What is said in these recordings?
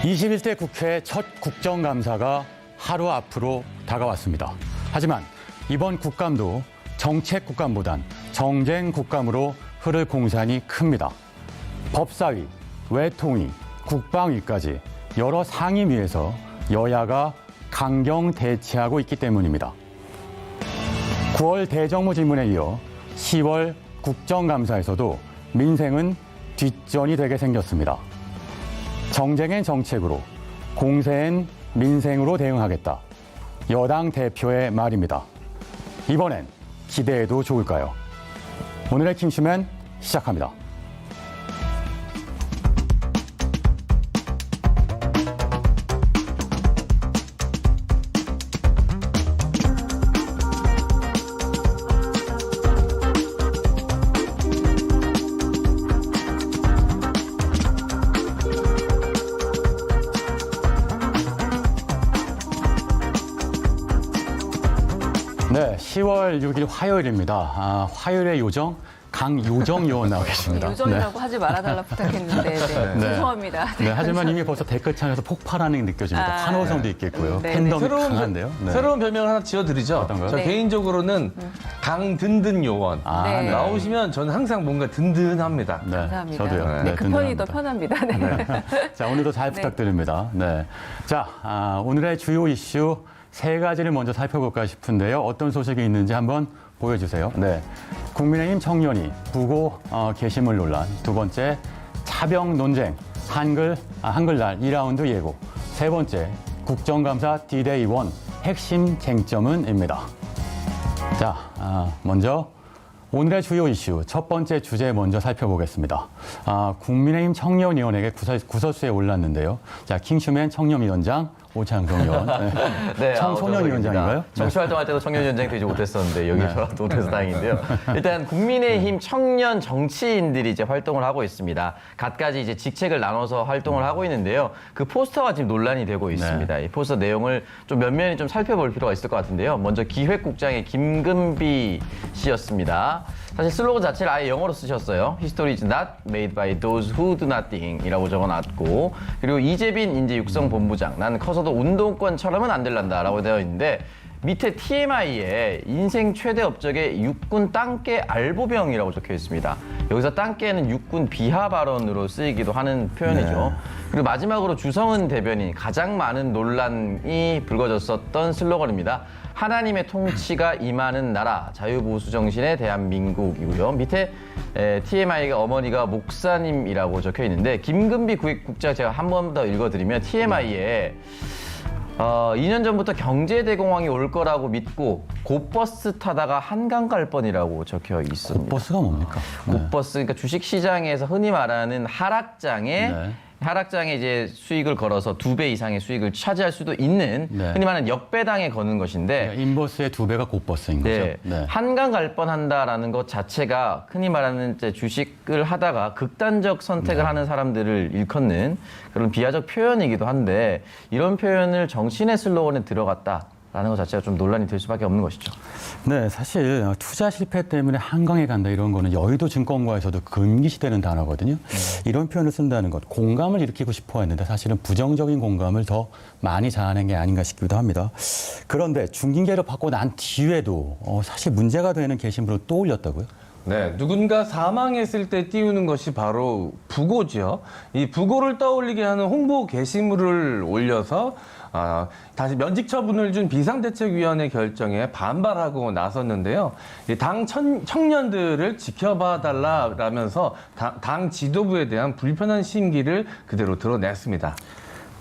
21대 국회 첫 국정감사가 하루 앞으로 다가왔습니다. 하지만 이번 국감도 정책 국감보단 정쟁 국감으로 흐를 공산이 큽니다. 법사위, 외통위, 국방위까지 여러 상임위에서 여야가 강경 대치하고 있기 때문입니다. 9월 대정부 질문에 이어 10월 국정감사에서도 민생은 뒷전이 되게 생겼습니다. 정쟁엔 정책으로, 공세엔 민생으로 대응하겠다. 여당 대표의 말입니다. 이번엔 기대해도 좋을까요? 오늘의 킹슈맨 시작합니다. 네, 10월 6일 화요일입니다. 화요일의 요정 강요정 의원 나와 계십니다. 요정이라고 하지 말아달라 부탁했는데 죄송합니다. 네, 하지만 이미 벌써 댓글창에서 폭발하는 게 느껴집니다. 환호성도 있겠고요. 팬덤이 강한데요. 새로운 별명 하나 지어드리죠. 어떤가요? 저 개인적으로는 강든든 요원. 네. 나오시면 저는 항상 뭔가 든든합니다. 네, 감사합니다. 저도요. 네, 그 편이 든든합니다. 더 편합니다. 네. 자, 오늘도 잘 부탁드립니다. 네. 자, 오늘의 주요 이슈 세 가지를 먼저 살펴볼까 싶은데요. 어떤 소식이 있는지 한번 보여주세요. 네. 국민의힘 청년이 부고 게시물 논란. 두 번째, 차병 논쟁. 한글날 2라운드 예고. 세 번째, 국정감사 D-Day 1 핵심 쟁점은입니다. 자, 먼저 오늘의 주요 이슈 첫 번째 주제 먼저 살펴보겠습니다. 국민의힘 청년위원회에 구설수에 올랐는데요. 자, 킹슈맨 청년위원장 오창석 의원. 네, 청소년위원장인가요? 정치 활동할 때도 청년위원장이 되지 못했었는데 여기서라도 못해서 다행인데요. 일단 국민의힘 청년 정치인들이 이제 활동을 하고 있습니다. 갖가지 이제 직책을 나눠서 활동을 하고 있는데요. 그 포스터가 지금 논란이 되고 있습니다. 이 포스터 내용을 좀 면면히 좀 살펴볼 필요가 있을 것 같은데요. 먼저 기획국장의 김금비 씨였습니다. 사실 슬로건 자체를 아예 영어로 쓰셨어요. History is not made by those who do nothing이라고 적어놨고, 그리고 이재빈 인재 육성본부장, 난 커서도 운동권처럼은 안 될란다라고 되어 있는데, 밑에 TMI에 인생 최대 업적의 육군 땅깨 알보병이라고 적혀 있습니다. 여기서 땅깨는 육군 비하 발언으로 쓰이기도 하는 표현이죠. 네. 그리고 마지막으로 주성은 대변인, 가장 많은 논란이 불거졌었던 슬로건입니다. 하나님의 통치가 임하는 나라, 자유보수 정신의 대한민국이고요. 밑에 TMI가 어머니가 목사님이라고 적혀 있는데, 김금비 국장 제가 한 번 더 읽어드리면 TMI에 2년 전부터 경제대공황이 올 거라고 믿고 곧버스 타다가 한강 갈 뻔이라고 적혀 있습니다. 버스가 뭡니까? 곧버스, 그러니까 주식시장에서 흔히 말하는 네. 하락장에 이제 수익을 걸어서 2배 이상의 수익을 차지할 수도 있는 네. 흔히 말하는 역배당에 거는 것인데, 인버스의 2배가 곧버스인 거죠. 네, 네. 한강 갈 뻔한다라는 것 자체가 흔히 말하는 이제 주식을 하다가 극단적 선택을 하는 사람들을 일컫는 그런 비하적 표현이기도 한데, 이런 표현을 정치인의 슬로건에 들어갔다라는 것 자체가 좀 논란이 될 수밖에 없는 것이죠. 네, 사실 투자 실패 때문에 한강에 간다 이런 거는 여의도 증권가에서도 금기시되는 단어거든요. 이런 표현을 쓴다는 것, 공감을 일으키고 싶어 했는데 사실은 부정적인 공감을 더 많이 자아낸 게 아닌가 싶기도 합니다. 그런데 중징계를 받고 난 뒤에도 사실 문제가 되는 게시물을 또 올렸다고요? 네, 누군가 사망했을 때 띄우는 것이 바로 부고죠. 이 부고를 떠올리게 하는 홍보 게시물을 올려서 다시 면직 처분을 준 비상대책위원회 결정에 반발하고 나섰는데요. 이 당 청년들을 지켜봐 달라라면서 당 지도부에 대한 불편한 심기를 그대로 드러냈습니다.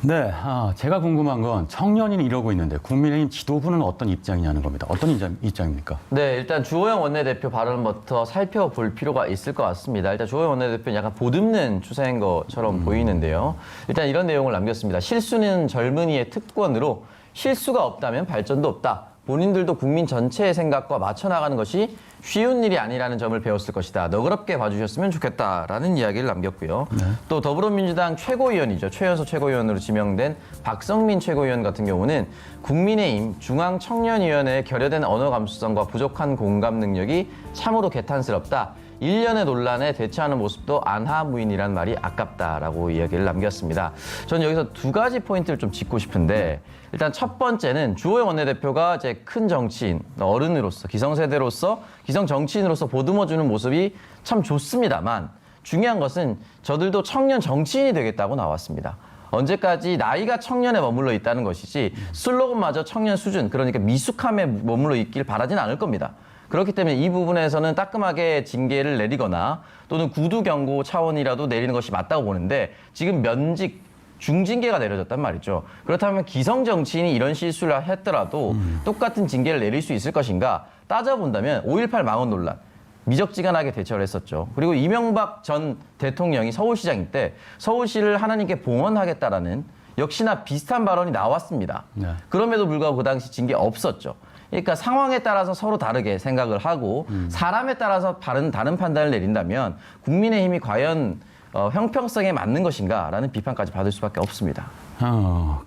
네, 제가 궁금한 건 청년이 이러고 있는데 국민의힘 지도부는 어떤 입장이냐는 겁니다. 어떤 입장입니까? 네, 일단 주호영 원내대표 발언부터 살펴볼 필요가 있을 것 같습니다. 일단 주호영 원내대표는 약간 보듬는 추세인 것처럼 보이는데요. 일단 이런 내용을 남겼습니다. 실수는 젊은이의 특권으로 실수가 없다면 발전도 없다. 본인들도 국민 전체의 생각과 맞춰 나가는 것이 쉬운 일이 아니라는 점을 배웠을 것이다. 너그럽게 봐주셨으면 좋겠다라는 이야기를 남겼고요. 또 더불어민주당 최고위원이죠. 최연소 최고위원으로 지명된 박성민 최고위원 같은 경우는 국민의힘 중앙청년위원회의 결여된 언어 감수성과 부족한 공감 능력이 참으로 개탄스럽다. 일련의 논란에 대처하는 모습도 안하무인이란 말이 아깝다라고 이야기를 남겼습니다. 저는 여기서 두 가지 포인트를 좀 짚고 싶은데 일단 첫 번째는 주호영 원내대표가 이제 큰 정치인, 어른으로서, 기성세대로서, 기성 정치인으로서 보듬어주는 모습이 참 좋습니다만 중요한 것은 저들도 청년 정치인이 되겠다고 나왔습니다. 언제까지 나이가 청년에 머물러 있다는 것이지 슬로건마저 청년 수준, 그러니까 미숙함에 머물러 있길 바라진 않을 겁니다. 그렇기 때문에 이 부분에서는 따끔하게 징계를 내리거나 또는 구두 경고 차원이라도 내리는 것이 맞다고 보는데 지금 면직 중징계가 내려졌단 말이죠. 그렇다면 기성 정치인이 이런 실수를 했더라도 똑같은 징계를 내릴 수 있을 것인가 따져본다면 5.18 망언 논란 미적지간하게 대처를 했었죠. 그리고 이명박 전 대통령이 서울시장일 때 서울시를 하나님께 봉헌하겠다라는 역시나 비슷한 발언이 나왔습니다. 네. 그럼에도 불구하고 그 당시 징계 없었죠. 그러니까 상황에 따라서 서로 다르게 생각을 하고 사람에 따라서 다른 판단을 내린다면 국민의힘이 과연 형평성에 맞는 것인가라는 비판까지 받을 수밖에 없습니다.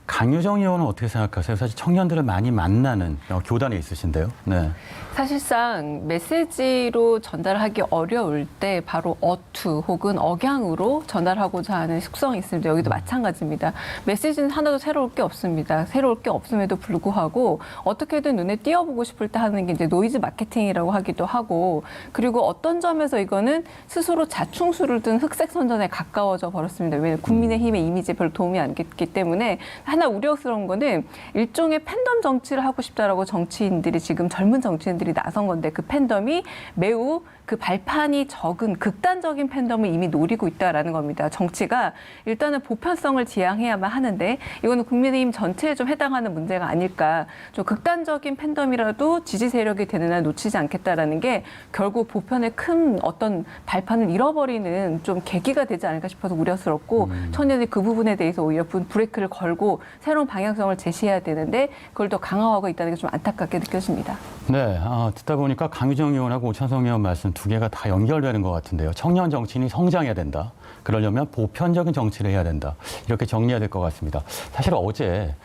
강유정 의원은 어떻게 생각하세요? 사실 청년들을 많이 만나는 교단에 있으신데요. 네. 사실상 메시지로 전달하기 어려울 때 바로 어투 혹은 억양으로 전달하고자 하는 속성이 있습니다. 여기도 마찬가지입니다. 메시지는 하나도 새로울 게 없습니다. 새로울 게 없음에도 불구하고 어떻게든 눈에 띄어보고 싶을 때 하는 게 이제 노이즈 마케팅이라고 하기도 하고 그리고 어떤 점에서 이거는 스스로 자충수를 둔 흑색 선전에 가까워져 버렸습니다. 왜냐하면 국민의힘의 이미지에 별로 도움이 안 됐기 때문에 하나 우려스러운 거는 일종의 팬덤 정치를 하고 싶다라고 정치인들이 지금 젊은 정치인들이 나선 건데 그 팬덤이 매우 그 발판이 적은 극단적인 팬덤을 이미 노리고 있다라는 겁니다. 정치가 일단은 보편성을 지향해야만 하는데 이거는 국민의힘 전체에 좀 해당하는 문제가 아닐까. 좀 극단적인 팬덤이라도 지지 세력이 되는 날 놓치지 않겠다라는 게 결국 보편의 큰 어떤 발판을 잃어버리는 좀 계기가 되지 않을까 싶어서 우려스럽고 청년이 그 부분에 대해서 오히려 브레이크를 걸고 새로운 방향성을 제시해야 되는데 그걸 더 강화하고 있다는 게 좀 안타깝게 느껴집니다. 네, 듣다 보니까 강유정 의원하고 오찬성 의원 말씀 두 개가 다 연결되는 것 같은데요. 청년 정치인이 성장해야 된다. 그러려면 보편적인 정치를 해야 된다. 이렇게 정리해야 될 것 같습니다. 사실 어제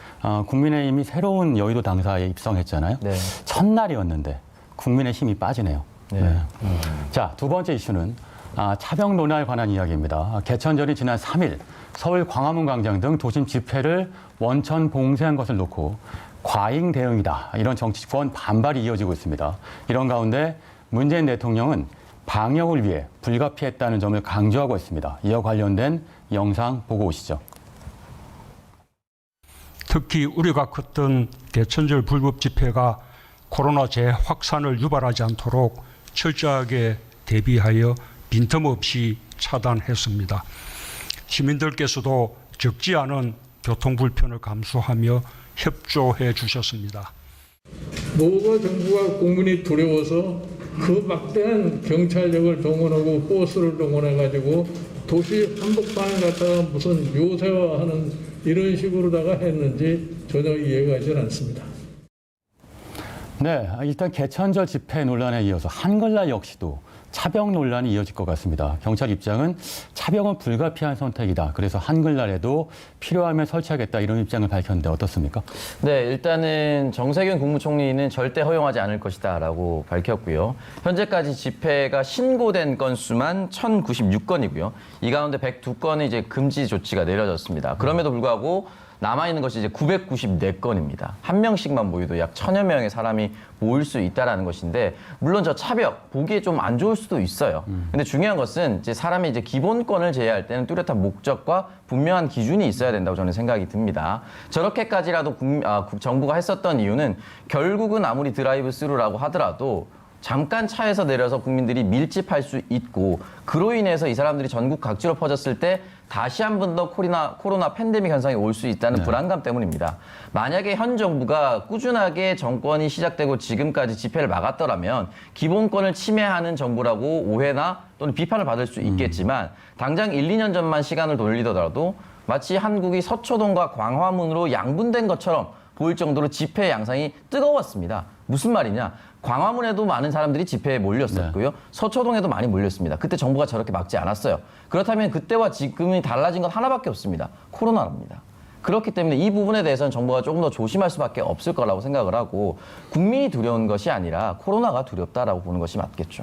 국민의힘이 새로운 여의도 당사에 입성했잖아요. 네. 첫날이었는데 국민의 힘이 빠지네요. 네. 네. 자, 두 번째 이슈는 차벽 논란에 관한 이야기입니다. 개천절이 지난 3일 서울 광화문 광장 등 도심 집회를 원천 봉쇄한 것을 놓고 과잉 대응이다. 이런 정치권 반발이 이어지고 있습니다. 이런 가운데 문재인 대통령은 방역을 위해 불가피했다는 점을 강조하고 있습니다. 이와 관련된 영상 보고 오시죠. 특히 우려가 컸던 개천절 불법 집회가 코로나 재확산을 유발하지 않도록 철저하게 대비하여 빈틈없이 차단했습니다. 시민들께서도 적지 않은 교통 불편을 감수하며 협조해 주셨습니다. 노가 정부가 국민이 두려워서 그 막대한 경찰력을 동원하고 버스를 동원해가지고 도시 한복판에 갖다가 무슨 요새화하는 이런 식으로다가 했는지 전혀 이해가 가지 않습니다. 네, 일단 개천절 집회 논란에 이어서 한글날 역시도 차벽 논란이 이어질 것 같습니다. 경찰 입장은 차벽은 불가피한 선택이다. 그래서 한글날에도 필요하면 설치하겠다 이런 입장을 밝혔는데 어떻습니까? 네, 일단은 정세균 국무총리는 절대 허용하지 않을 것이다라고 밝혔고요. 현재까지 집회가 신고된 건수만 1,096건이고요. 이 가운데 102건의 이제 금지 조치가 내려졌습니다. 그럼에도 불구하고 남아있는 것이 이제 994건입니다. 한 명씩만 모여도 약 1,000여 명의 사람이 모일 수 있다는 것인데, 물론 저 차벽, 보기에 좀 안 좋을 수도 있어요. 근데 중요한 것은 이제 사람이 이제 기본권을 제외할 때는 뚜렷한 목적과 분명한 기준이 있어야 된다고 저는 생각이 듭니다. 저렇게까지라도 정부가 했었던 이유는 결국은 아무리 드라이브 스루라고 하더라도 잠깐 차에서 내려서 국민들이 밀집할 수 있고, 그로 인해서 이 사람들이 전국 각지로 퍼졌을 때 다시 한 번 더 코로나 팬데믹 현상이 올 수 있다는 불안감 때문입니다. 만약에 현 정부가 꾸준하게 정권이 시작되고 지금까지 집회를 막았더라면 기본권을 침해하는 정부라고 오해나 또는 비판을 받을 수 있겠지만, 당장 1, 2년 전만 시간을 돌리더라도 마치 한국이 서초동과 광화문으로 양분된 것처럼 보일 정도로 집회 양상이 뜨거웠습니다. 무슨 말이냐? 광화문에도 많은 사람들이 집회에 몰렸었고요. 서초동에도 많이 몰렸습니다. 그때 정부가 저렇게 막지 않았어요. 그렇다면 그때와 지금이 달라진 건 하나밖에 없습니다. 코로나입니다. 그렇기 때문에 이 부분에 대해서는 정부가 조금 더 조심할 수밖에 없을 거라고 생각을 하고, 국민이 두려운 것이 아니라 코로나가 두렵다라고 보는 것이 맞겠죠.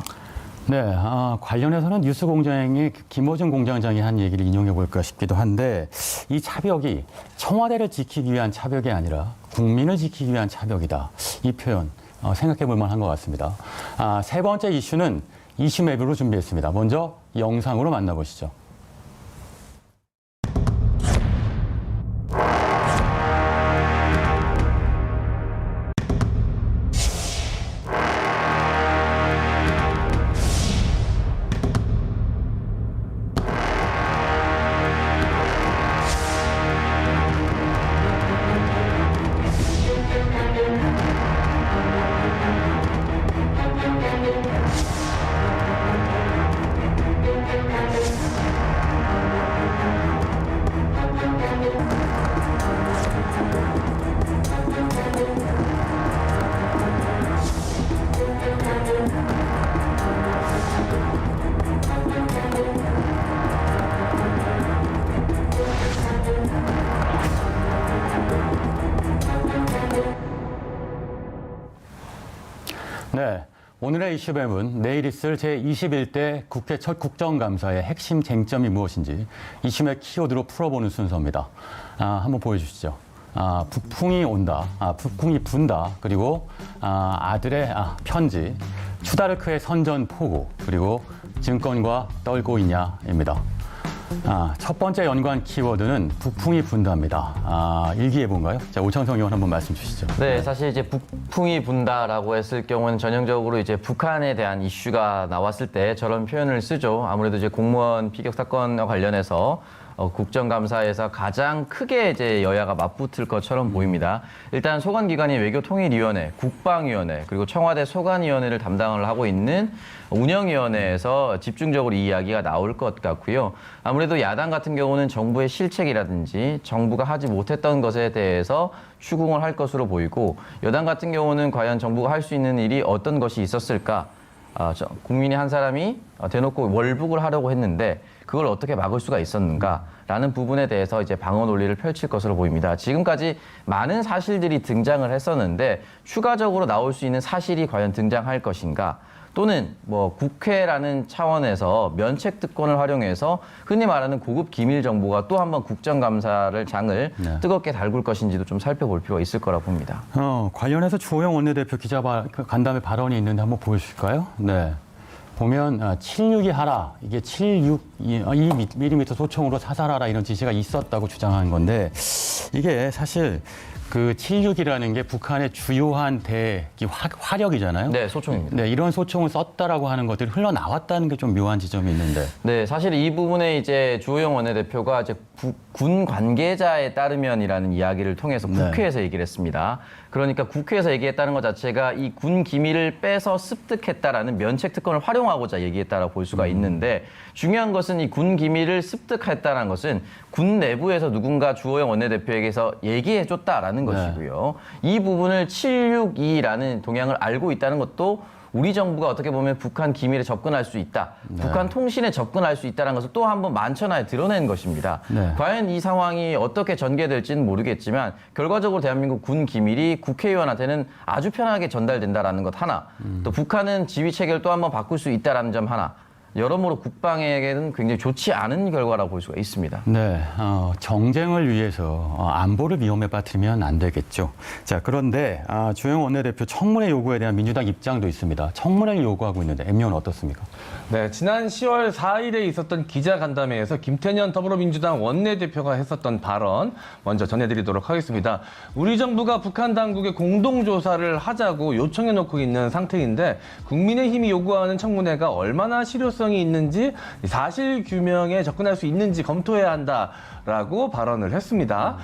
네, 관련해서는 뉴스공장의 김어준 공장장이 한 얘기를 인용해 볼까 싶기도 한데 이 차벽이 청와대를 지키기 위한 차벽이 아니라 국민을 지키기 위한 차벽이다. 이 표현 생각해 볼 만한 것 같습니다. 세 번째 이슈는 이슈 맵으로 준비했습니다. 먼저 영상으로 만나보시죠. 네, 오늘의 이슈뱀은 내일 있을 제21대 국회 첫 국정감사의 핵심 쟁점이 무엇인지 이슈맵 키워드로 풀어보는 순서입니다. 한번 보여주시죠. 북풍이 온다, 북풍이 분다, 그리고 아들의 편지, 추다르크의 선전포고, 그리고 증권과 떨고 있냐입니다. 첫 번째 연관 키워드는 북풍이 분다입니다. 일기예보인가요? 자, 오창성 의원 한번 말씀 주시죠. 네, 사실 이제 북풍이 분다라고 했을 경우는 전형적으로 이제 북한에 대한 이슈가 나왔을 때 저런 표현을 쓰죠. 아무래도 이제 공무원 피격 사건과 관련해서 국정감사에서 가장 크게 이제 여야가 맞붙을 것처럼 보입니다. 일단 소관기관인 외교통일위원회, 국방위원회, 그리고 청와대 소관위원회를 담당을 하고 있는 운영위원회에서 집중적으로 이 이야기가 나올 것 같고요. 아무래도 야당 같은 경우는 정부의 실책이라든지 정부가 하지 못했던 것에 대해서 추궁을 할 것으로 보이고, 여당 같은 경우는 과연 정부가 할 수 있는 일이 어떤 것이 있었을까? 국민의 한 사람이 대놓고 월북을 하려고 했는데 그걸 어떻게 막을 수가 있었는가라는 부분에 대해서 이제 방어 논리를 펼칠 것으로 보입니다. 지금까지 많은 사실들이 등장을 했었는데 추가적으로 나올 수 있는 사실이 과연 등장할 것인가? 또는 뭐 국회라는 차원에서 면책 특권을 활용해서 흔히 말하는 고급 기밀 정보가 또 한번 국정감사를 장을 뜨겁게 달굴 것인지도 좀 살펴볼 필요가 있을 거라 봅니다. 관련해서 주호영 원내대표 간담회 발언이 있는데 한번 보여주실까요? 네. 보면 762 하라, 이게 762mm 소총으로 사살하라 이런 지시가 있었다고 주장한 건데, 이게 사실 그 762라는 게 북한의 주요한 화력이잖아요. 네, 소총입니다. 네, 이런 소총을 썼다라고 하는 것들이 흘러나왔다는 게 좀 묘한 지점이 있는데. 네, 사실 이 부분에 이제 주호영 원내대표가 이제 군 관계자에 따르면이라는 이야기를 통해서 국회에서 얘기를 했습니다. 그러니까 국회에서 얘기했다는 것 자체가 이 군 기밀을 빼서 습득했다라는 면책 특권을 활용하고자 얘기했다라고 볼 수가 있는데, 중요한 것은 이 군 기밀을 습득했다는 것은 군 내부에서 누군가 주호영 원내대표에게서 얘기해줬다라는 것이고요. 이 부분을 762라는 동향을 알고 있다는 것도 우리 정부가 어떻게 보면 북한 기밀에 접근할 수 있다, 북한 통신에 접근할 수 있다는 것을 또 한 번 만천하에 드러낸 것입니다. 과연 이 상황이 어떻게 전개될지는 모르겠지만 결과적으로 대한민국 군 기밀이 국회의원한테는 아주 편하게 전달된다라는 것 하나, 또 북한은 지휘 체계를 또 한 번 바꿀 수 있다라는 점 하나, 여러모로 국방에게는 굉장히 좋지 않은 결과라고 볼 수가 있습니다. 네, 정쟁을 위해서 안보를 위험에 빠뜨리면 안 되겠죠. 자, 그런데 주호영 원내대표 청문회 요구에 대한 민주당 입장도 있습니다. 청문회를 요구하고 있는데 엠미원은 어떻습니까? 네, 지난 10월 4일에 있었던 기자간담회에서 김태년 더불어민주당 원내대표가 했었던 발언 먼저 전해드리도록 하겠습니다. 우리 정부가 북한 당국에 공동조사를 하자고 요청해놓고 있는 상태인데 국민의힘이 요구하는 청문회가 얼마나 실효성이 있는지, 사실 규명에 접근할 수 있는지 검토해야 한다라고 발언을 했습니다.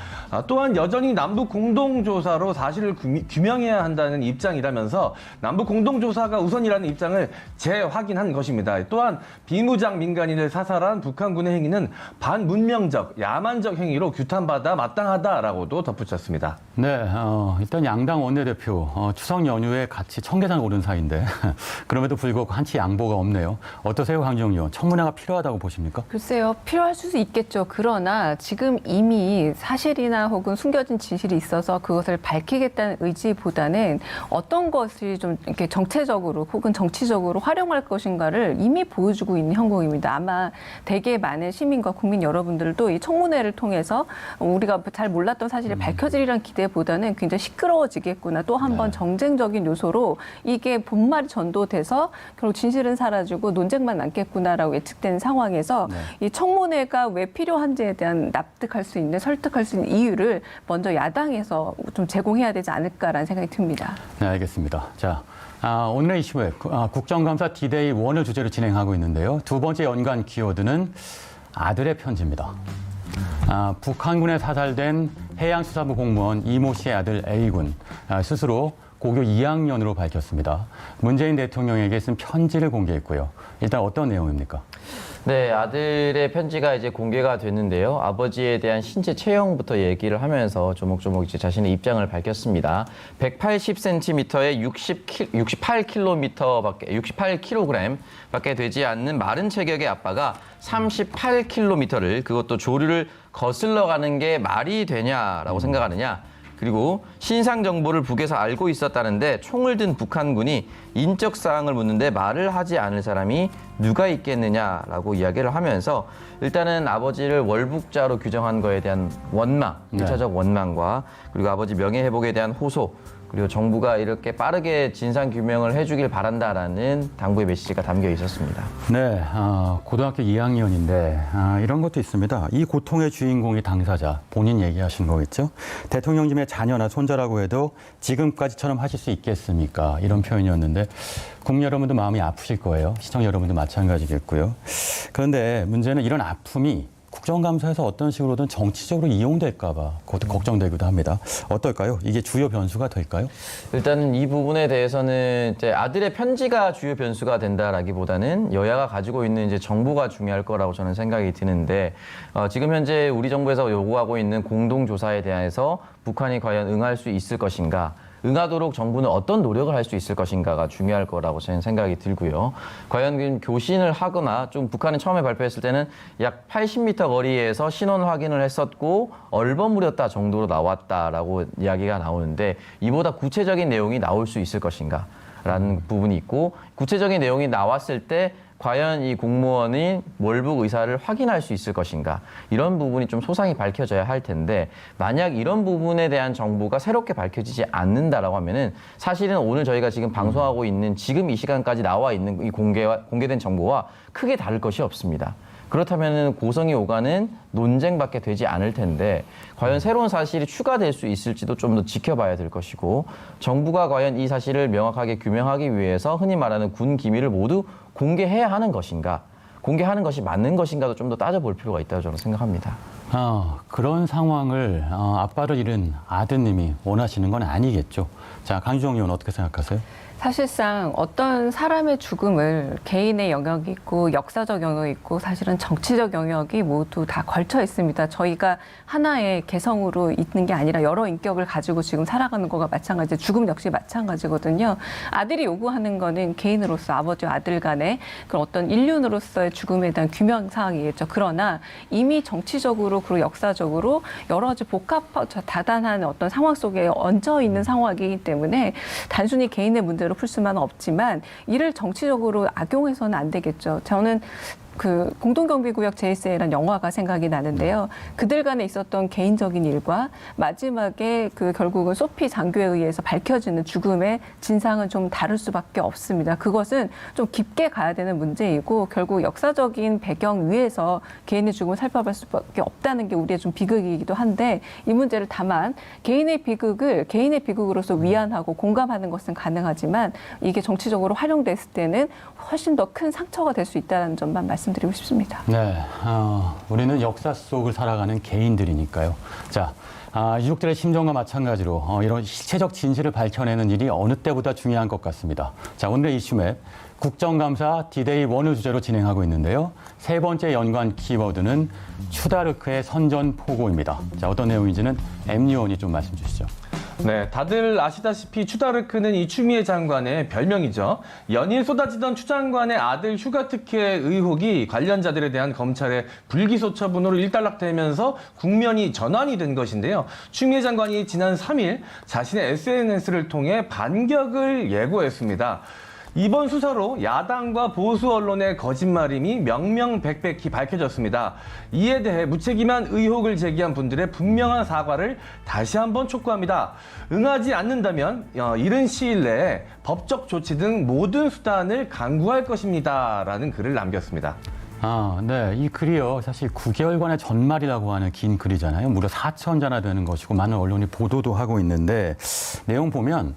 또한 여전히 남북 공동조사로 사실을 규명해야 한다는 입장이라면서 남북 공동조사가 우선이라는 입장을 재확인한 것입니다. 또한 비무장 민간인을 사살한 북한군의 행위는 반문명적, 야만적 행위로 규탄받아 마땅하다라고도 덧붙였습니다. 네, 일단 양당 원내대표 추석 연휴에 같이 청계산 오른 사이인데 그럼에도 불구하고 한치 양보가 없네요. 어떠세요, 강정희 의원? 청문회가 필요하다고 보십니까? 글쎄요, 필요할 수도 있겠죠. 그러나 없습니다. 지금 이미 사실이나 혹은 숨겨진 진실이 있어서 그것을 밝히겠다는 의지보다는 어떤 것이 좀 이렇게 정체적으로 혹은 정치적으로 활용할 것인가를 이미 보여주고 있는 형국입니다. 아마 되게 많은 시민과 국민 여러분들도 이 청문회를 통해서 우리가 잘 몰랐던 사실이 밝혀지리란 기대보다는 굉장히 시끄러워지겠구나. 또 한 번 정쟁적인 요소로 이게 본말이 전도돼서 결국 진실은 사라지고 논쟁만 남겠구나라고 예측되는 상황에서 이 청문회가 왜 필요한지에 대한 납득할 수 있는 설득할 수 있는 이유를 먼저 야당에서 좀 제공해야 되지 않을까라는 생각이 듭니다. 네, 알겠습니다. 자, 오늘의 이슈에 국정감사 D-Day 1을 주제로 진행하고 있는데요. 두 번째 연관 키워드는 아들의 편지입니다. 북한군에 사살된 해양수사부 공무원 이모 씨의 아들 A군 스스로 고교 2학년으로 밝혔습니다. 문재인 대통령에게 쓴 편지를 공개했고요. 일단 어떤 내용입니까? 네, 아들의 편지가 이제 공개가 됐는데요. 아버지에 대한 신체 체형부터 얘기를 하면서 조목조목 이제 자신의 입장을 밝혔습니다. 180cm에 68kg 밖에 되지 않는 마른 체격의 아빠가 38km를 그것도 조류를 거슬러 가는 게 말이 되냐라고 생각하느냐. 그리고 신상 정보를 북에서 알고 있었다는데 총을 든 북한군이 인적 사항을 묻는데 말을 하지 않을 사람이 누가 있겠느냐라고 이야기를 하면서 일단은 아버지를 월북자로 규정한 거에 대한 원망, 일차적 원망과 그리고 아버지 명예 회복에 대한 호소, 그리고 정부가 이렇게 빠르게 진상 규명을 해주길 바란다라는 당부의 메시지가 담겨 있었습니다. 네, 고등학교 2학년인데 이런 것도 있습니다. 이 고통의 주인공이 당사자, 본인 얘기하신 거겠죠? 대통령님의 자녀나 손자라고 해도 지금까지처럼 하실 수 있겠습니까? 이런 표현이었는데 국민 여러분도 마음이 아프실 거예요. 시청자 여러분도 마찬가지겠고요. 그런데 문제는 이런 아픔이 국정감사에서 어떤 식으로든 정치적으로 이용될까 봐 그것도 걱정되기도 합니다. 어떨까요? 이게 주요 변수가 될까요? 일단은 이 부분에 대해서는 이제 아들의 편지가 주요 변수가 된다라기보다는 여야가 가지고 있는 이제 정보가 중요할 거라고 저는 생각이 드는데 지금 현재 우리 정부에서 요구하고 있는 공동조사에 대해서 북한이 과연 응할 수 있을 것인가? 응하도록 정부는 어떤 노력을 할 수 있을 것인가가 중요할 거라고 저는 생각이 들고요. 과연 교신을 하거나 좀 북한은 처음에 발표했을 때는 약 80m 거리에서 신원 확인을 했었고 얼버무렸다 정도로 나왔다라고 이야기가 나오는데 이보다 구체적인 내용이 나올 수 있을 것인가라는 부분이 있고 구체적인 내용이 나왔을 때 과연 이 공무원이 월북 의사를 확인할 수 있을 것인가 이런 부분이 좀 소상히 밝혀져야 할 텐데 만약 이런 부분에 대한 정보가 새롭게 밝혀지지 않는다라고 하면은 사실은 오늘 저희가 지금 방송하고 있는 지금 이 시간까지 나와 있는 이 공개된 정보와 크게 다를 것이 없습니다. 그렇다면 고성이 오가는 논쟁밖에 되지 않을 텐데 과연 새로운 사실이 추가될 수 있을지도 좀 더 지켜봐야 될 것이고 정부가 과연 이 사실을 명확하게 규명하기 위해서 흔히 말하는 군 기밀을 모두 공개해야 하는 것인가, 공개하는 것이 맞는 것인가도 좀 더 따져볼 필요가 있다고 저는 생각합니다. 그런 상황을 아빠를 잃은 아드님이 원하시는 건 아니겠죠. 자, 강주정 의원 어떻게 생각하세요? 사실상 어떤 사람의 죽음을 개인의 영역이 있고 역사적 영역이 있고 사실은 정치적 영역이 모두 다 걸쳐 있습니다. 저희가 하나의 개성으로 있는 게 아니라 여러 인격을 가지고 지금 살아가는 거가 마찬가지, 죽음 역시 마찬가지거든요. 아들이 요구하는 거는 개인으로서 아버지와 아들 간의 그런 어떤 인륜으로서의 죽음에 대한 규명 사항이겠죠. 그러나 이미 정치적으로 그리고 역사적으로 여러 가지 다단한 어떤 상황 속에 얹어 있는 상황이기 때문에 단순히 개인의 문제로 풀 수만은 없지만 이를 정치적으로 악용해서는 안 되겠죠. 저는 그 공동경비구역 JSA라는 영화가 생각이 나는데요. 그들 간에 있었던 개인적인 일과 마지막에 그 결국은 소피 장교에 의해서 밝혀지는 죽음의 진상은 좀 다를 수밖에 없습니다. 그것은 좀 깊게 가야 되는 문제이고 결국 역사적인 배경 위에서 개인의 죽음을 살펴볼 수밖에 없다는 게 우리의 좀 비극이기도 한데 이 문제를 다만 개인의 비극으로서 위안하고 공감하는 것은 가능하지만 이게 정치적으로 활용됐을 때는 훨씬 더 큰 상처가 될 수 있다는 점만 말씀드리고 싶습니다. 네, 우리는 역사 속을 살아가는 개인들이니까요. 자, 유족들의 심정과 마찬가지로 이런 실체적 진실을 밝혀내는 일이 어느 때보다 중요한 것 같습니다. 자, 오늘의 이슈맵 국정감사 D-Day 1을 주제로 진행하고 있는데요. 세 번째 연관 키워드는 추다르크의 선전포고입니다. 자, 어떤 내용인지는 M 의원이 좀 말씀 주시죠. 네, 다들 아시다시피 추다르크는 이 추미애 장관의 별명이죠. 연일 쏟아지던 추 장관의 아들 휴가 특혜 의혹이 관련자들에 대한 검찰의 불기소 처분으로 일단락되면서 국면이 전환이 된 것인데요. 추미애 장관이 지난 3일 자신의 SNS를 통해 반격을 예고했습니다. 이번 수사로 야당과 보수 언론의 거짓말임이 명명백백히 밝혀졌습니다. 이에 대해 무책임한 의혹을 제기한 분들의 분명한 사과를 다시 한번 촉구합니다. 응하지 않는다면 이른 시일 내에 법적 조치 등 모든 수단을 강구할 것입니다. 라는 글을 남겼습니다. 네. 이 글이요. 사실 9개월간의 전말이라고 하는 긴 글이잖아요. 무려 4,000자나 되는 것이고 많은 언론이 보도도 하고 있는데 내용 보면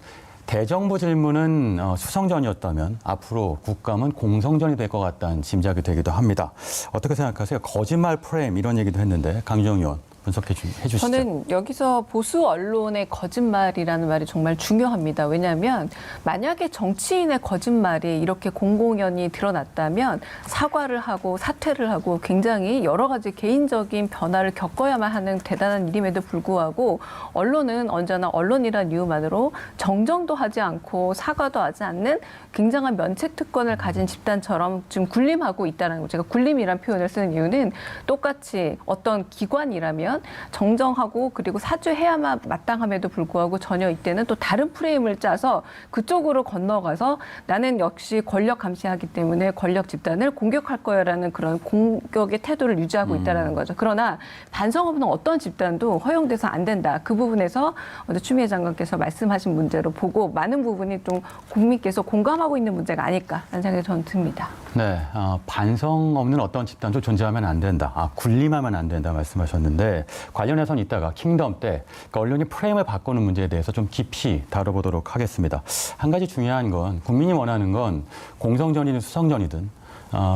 대정부 질문은 수성전이었다면 앞으로 국감은 공성전이 될 것 같다는 짐작이 되기도 합니다. 어떻게 생각하세요? 거짓말 프레임 이런 얘기도 했는데 강주영 의원 분석해 주시죠. 저는 여기서 보수 언론의 거짓말이라는 말이 정말 중요합니다. 왜냐하면 만약에 정치인의 거짓말이 이렇게 공공연히 드러났다면 사과를 하고 사퇴를 하고 굉장히 여러 가지 개인적인 변화를 겪어야만 하는 대단한 일임에도 불구하고 언론은 언제나 언론이라는 이유만으로 정정도 하지 않고 사과도 하지 않는 굉장한 면책 특권을 가진 집단처럼 지금 군림하고 있다는 거. 제가 군림이라는 표현을 쓰는 이유는 똑같이 어떤 기관이라면 정정하고 그리고 사죄해야만 마땅함에도 불구하고 전혀 이때는 또 다른 프레임을 짜서 그쪽으로 건너가서 나는 역시 권력 감시하기 때문에 권력 집단을 공격할 거야라는 그런 공격의 태도를 유지하고 있다는 거죠. 그러나 반성 없는 어떤 집단도 허용돼서 안 된다. 그 부분에서 추미애 장관께서 말씀하신 문제로 보고 많은 부분이 좀 국민께서 공감하고 있는 문제가 아닐까라는 생각이 저는 듭니다. 네, 반성 없는 어떤 집단도 존재하면 안 된다. 군림하면 안 된다 말씀하셨는데 관련해서는 이따가 킹덤 때 그러니까 언론이 프레임을 바꾸는 문제에 대해서 좀 깊이 다뤄보도록 하겠습니다. 한 가지 중요한 건 국민이 원하는 건 공성전이든 수성전이든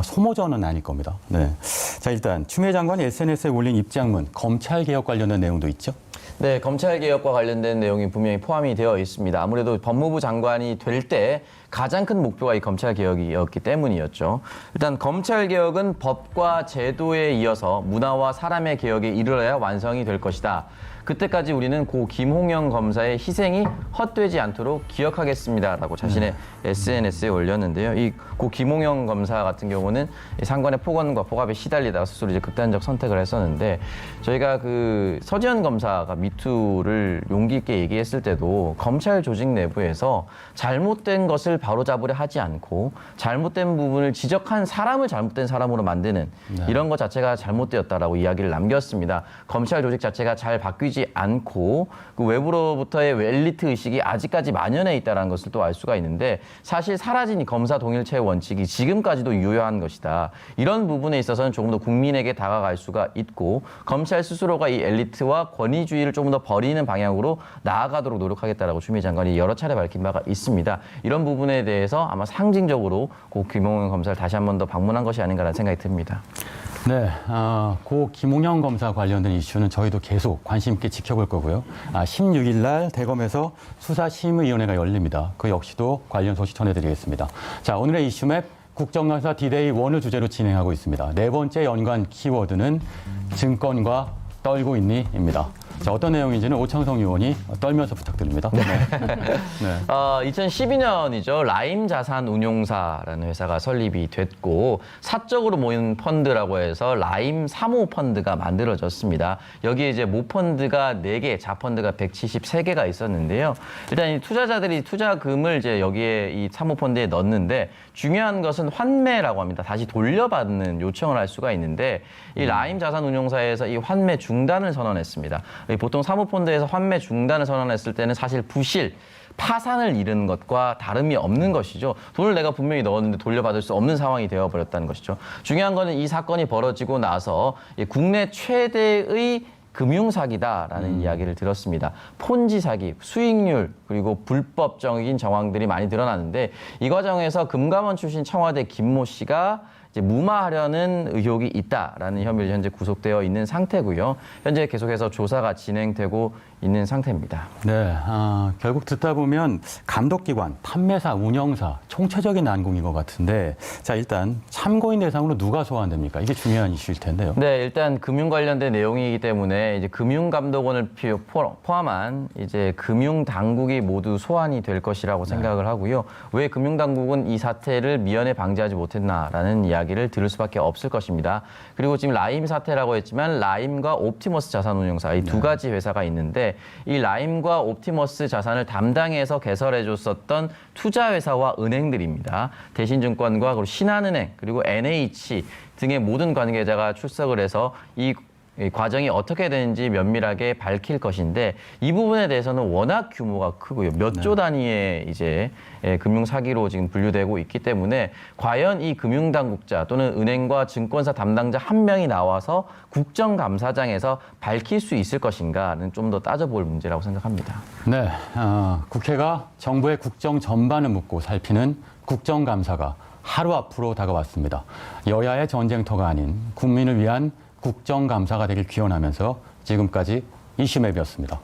소모전은 아닐 겁니다. 네. 자, 일단 추미애 장관이 SNS에 올린 입장문 검찰 개혁 관련된 내용도 있죠. 네, 검찰 개혁과 관련된 내용이 분명히 포함이 되어 있습니다. 아무래도 법무부 장관이 될 때 가장 큰 목표가 이 검찰 개혁이었기 때문이었죠. 일단 검찰 개혁은 법과 제도에 이어서 문화와 사람의 개혁에 이르러야 완성이 될 것이다. 그때까지 우리는 고 김홍영 검사의 희생이 헛되지 않도록 기억하겠습니다라고 자신의 SNS에 올렸는데요. 이 고 김홍영 검사 같은 경우는 상관의 폭언과 폭압에 시달리다가 스스로 이제 극단적 선택을 했었는데 저희가 그 서지현 검사가 미투를 용기 있게 얘기했을 때도 검찰 조직 내부에서 잘못된 것을 바로잡으려 하지 않고 잘못된 부분을 지적한 사람을 잘못된 사람으로 만드는 이런 것 자체가 잘못되었다라고 이야기를 남겼습니다. 검찰 조직 자체가 잘 바뀌지 않고 그 외부로부터의 엘리트 의식이 아직까지 만연해 있다는 것을 또 알 수가 있는데 사실 사라진 이 검사 동일체 원칙이 지금까지도 유효한 것이다. 이런 부분에 있어서는 조금 더 국민에게 다가갈 수가 있고 검찰 스스로가 이 엘리트와 권위주의를 조금 더 버리는 방향으로 나아가도록 노력하겠다라고 추미애 장관이 여러 차례 밝힌 바가 있습니다. 이런 부분에 대해서 아마 상징적으로 고 김홍영 검사를 다시 한 번 더 방문한 것이 아닌가라는 생각이 듭니다. 네, 고 김홍영 검사 관련된 이슈는 저희도 계속 관심 있게 지켜볼 거고요. 16일 날 대검에서 수사심의위원회가 열립니다. 그 역시도 관련 소식 전해드리겠습니다. 자, 오늘의 이슈맵 국정감사 D-Day 1을 주제로 진행하고 있습니다. 네 번째 연관 키워드는 증권과 떨고 있니?입니다. 자, 어떤 내용인지는 오창성 의원이 떨면서 부탁드립니다. 네. 네. 2012년이죠. 라임 자산 운용사라는 회사가 설립이 됐고 사적으로 모인 펀드라고 해서 라임 사모 펀드가 만들어졌습니다. 여기에 이제 모펀드가 4개, 자펀드가 173개가 있었는데요. 일단 이 투자자들이 투자금을 이제 여기에 이 사모 펀드에 넣는데 중요한 것은 환매라고 합니다. 다시 돌려받는 요청을 할 수가 있는데 이 라임 자산 운용사에서 이 환매 중단을 선언했습니다. 보통 사모펀드에서 환매 중단을 선언했을 때는 사실 부실, 파산을 이르는 것과 다름이 없는 것이죠. 돈을 내가 분명히 넣었는데 돌려받을 수 없는 상황이 되어버렸다는 것이죠. 중요한 거는 이 사건이 벌어지고 나서 국내 최대의 금융사기다라는 이야기를 들었습니다. 폰지 사기, 수익률, 그리고 불법적인 정황들이 많이 드러나는데 이 과정에서 금감원 출신 청와대 김모 씨가 이제 무마하려는 의혹이 있다라는 혐의로 현재 구속되어 있는 상태고요. 현재 계속해서 조사가 진행되고 있는 상태입니다. 네, 결국 듣다 보면 감독기관, 판매사, 운영사, 총체적인 난국인 것 같은데, 자, 일단 참고인 대상으로 누가 소환됩니까? 이게 중요한 이슈일 텐데요. 네, 일단 금융 관련된 내용이기 때문에 이제 금융감독원을 포함한 이제 금융 당국이 모두 소환이 될 것이라고 생각을 하고요. 왜 금융 당국은 이 사태를 미연에 방지하지 못했나라는 이야기를 들을 수밖에 없을 것입니다. 그리고 지금 라임 사태라고 했지만 라임과 옵티머스 자산운용사 이 두 가지 회사가 있는데 이 라임과 옵티머스 자산을 담당해서 개설해줬었던 투자회사와 은행들입니다. 대신증권과 그리고 신한은행 그리고 NH 등의 모든 관계자가 출석을 해서 이 과정이 어떻게 되는지 면밀하게 밝힐 것인데 이 부분에 대해서는 워낙 규모가 크고요. 몇 조 단위의 이제 금융 사기로 지금 분류되고 있기 때문에 과연 이 금융당국자 또는 은행과 증권사 담당자 한 명이 나와서 국정감사장에서 밝힐 수 있을 것인가는 좀 더 따져볼 문제라고 생각합니다. 네, 국회가 정부의 국정 전반을 묻고 살피는 국정감사가 하루 앞으로 다가왔습니다. 여야의 전쟁터가 아닌 국민을 위한 국정감사가 되길 기원하면서 지금까지 이슈맵이었습니다.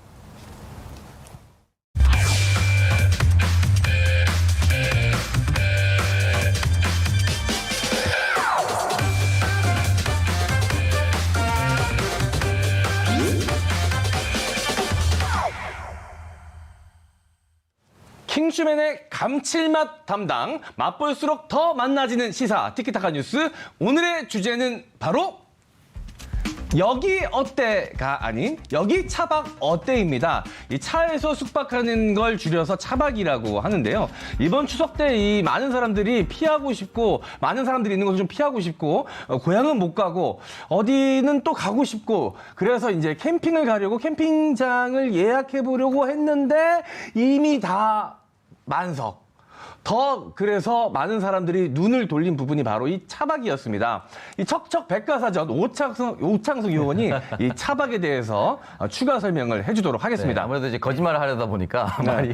킹슈맨의 감칠맛 담당, 맛볼수록 더 맛나지는 시사 티키타카 뉴스. 오늘의 주제는 바로 여기 어때가 아닌 여기 차박 어때입니다. 이 차에서 숙박하는 걸 줄여서 차박이라고 하는데요. 이번 추석 때 이 많은 사람들이 피하고 싶고 많은 사람들이 있는 곳을 좀 피하고 싶고 고향은 못 가고 어디는 또 가고 싶고 그래서 이제 캠핑을 가려고 캠핑장을 예약해 보려고 했는데 이미 다 만석. 그래서 많은 사람들이 눈을 돌린 부분이 바로 이 차박이었습니다. 이 척척 백과사전 오창석 의원이 이 차박에 대해서 추가 설명을 해주도록 하겠습니다. 네, 아무래도 이제 거짓말을 하려다 보니까 말이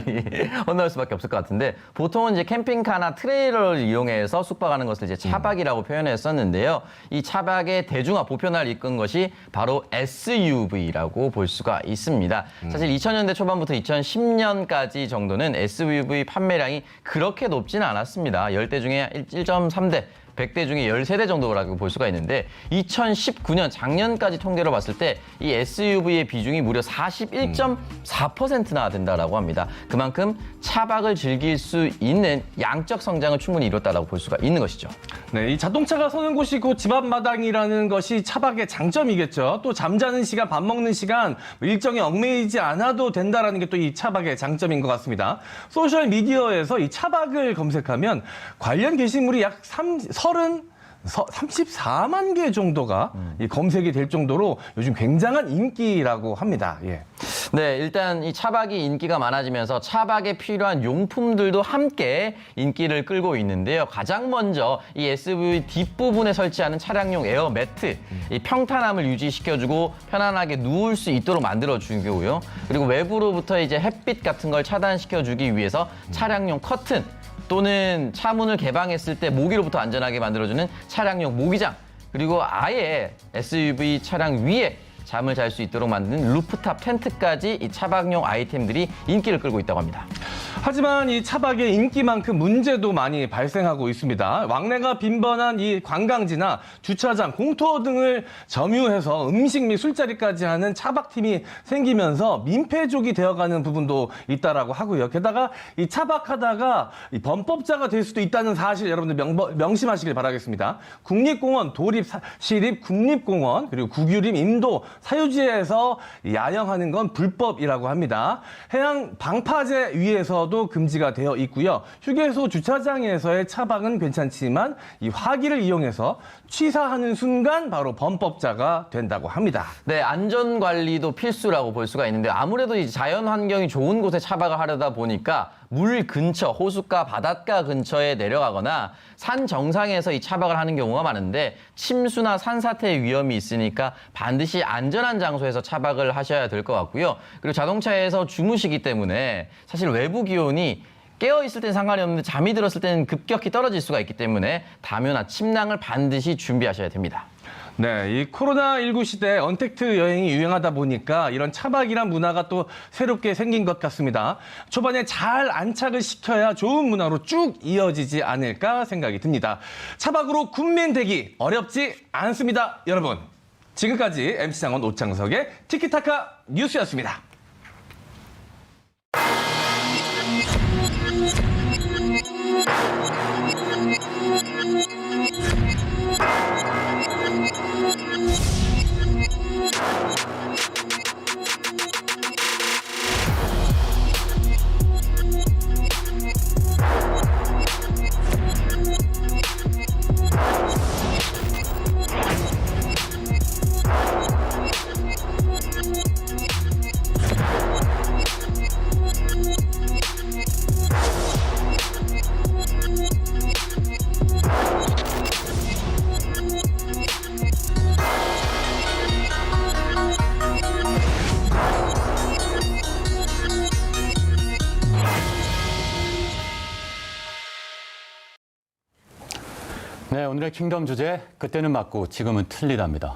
헛나올 수밖에 없을 것 같은데 보통은 이제 캠핑카나 트레일러를 이용해서 숙박하는 것을 이제 차박이라고 표현했었는데요. 이 차박의 대중화 보편화를 이끈 것이 바로 SUV라고 볼 수가 있습니다. 사실 2000년대 초반부터 2010년까지 정도는 SUV 판매량이 그렇게 높지는 않았습니다. 10대 중에 1.3대, 100대 중에 13대 정도라고 볼 수가 있는데 2019년 작년까지 통계로 봤을 때 이 SUV의 비중이 무려 41.4%나 된다라고 합니다. 그만큼 차박을 즐길 수 있는 양적 성장을 충분히 이뤘다라고 볼 수가 있는 것이죠. 네, 이 자동차가 서는 곳이 곧 집 앞마당이라는 것이 차박의 장점이겠죠. 또 잠자는 시간, 밥 먹는 시간 일정에 얽매이지 않아도 된다라는 게 또 이 차박의 장점인 것 같습니다. 소셜 미디어에서 이 차박을 검색하면 관련 게시물이 약 34만 개 정도가 이 검색이 될 정도로 요즘 굉장한 인기라고 합니다. 예. 네, 일단 이 차박이 인기가 많아지면서 차박에 필요한 용품들도 함께 인기를 끌고 있는데요. 가장 먼저 이 SUV 뒷부분에 설치하는 차량용 에어 매트, 이 평탄함을 유지시켜주고 편안하게 누울 수 있도록 만들어주고요. 그리고 외부로부터 이제 햇빛 같은 걸 차단시켜주기 위해서 차량용 커튼, 또는 차문을 개방했을 때 모기로부터 안전하게 만들어주는 차량용 모기장, 그리고 아예 SUV 차량 위에 잠을 잘 수 있도록 만드는 루프탑 텐트까지 이 차박용 아이템들이 인기를 끌고 있다고 합니다. 하지만 이 차박의 인기만큼 문제도 많이 발생하고 있습니다. 왕래가 빈번한 이 관광지나 주차장, 공터 등을 점유해서 음식 및 술자리까지 하는 차박팀이 생기면서 민폐족이 되어가는 부분도 있다라고 하고요. 게다가 이 차박하다가 이 범법자가 될 수도 있다는 사실 여러분들 명심하시길 바라겠습니다. 국립공원, 도립, 시립, 국립공원, 그리고 국유림, 임도, 사유지에서 야영하는 건 불법이라고 합니다. 해양 방파제 위에서도 금지가 되어 있고요. 휴게소 주차장에서의 차박은 괜찮지만 이 화기를 이용해서 취사하는 순간 바로 범법자가 된다고 합니다. 네, 안전 관리도 필수라고 볼 수가 있는데 아무래도 이 자연 환경이 좋은 곳에 차박을 하려다 보니까 물 근처, 호숫가, 바닷가 근처에 내려가거나 산 정상에서 이 차박을 하는 경우가 많은데 침수나 산사태의 위험이 있으니까 반드시 안전한 장소에서 차박을 하셔야 될 것 같고요. 그리고 자동차에서 주무시기 때문에 사실 외부 기온이 깨어있을 때는 상관이 없는데 잠이 들었을 때는 급격히 떨어질 수가 있기 때문에 담요나 침낭을 반드시 준비하셔야 됩니다. 네, 이 코로나19 시대에 언택트 여행이 유행하다 보니까 이런 차박이란 문화가 또 새롭게 생긴 것 같습니다. 초반에 잘 안착을 시켜야 좋은 문화로 쭉 이어지지 않을까 생각이 듭니다. 차박으로 군민 되기 어렵지 않습니다, 여러분. 지금까지 MC 장원 오창석의 티키타카 뉴스였습니다. 네, 오늘의 킹덤 주제 그때는 맞고 지금은 틀리답니다.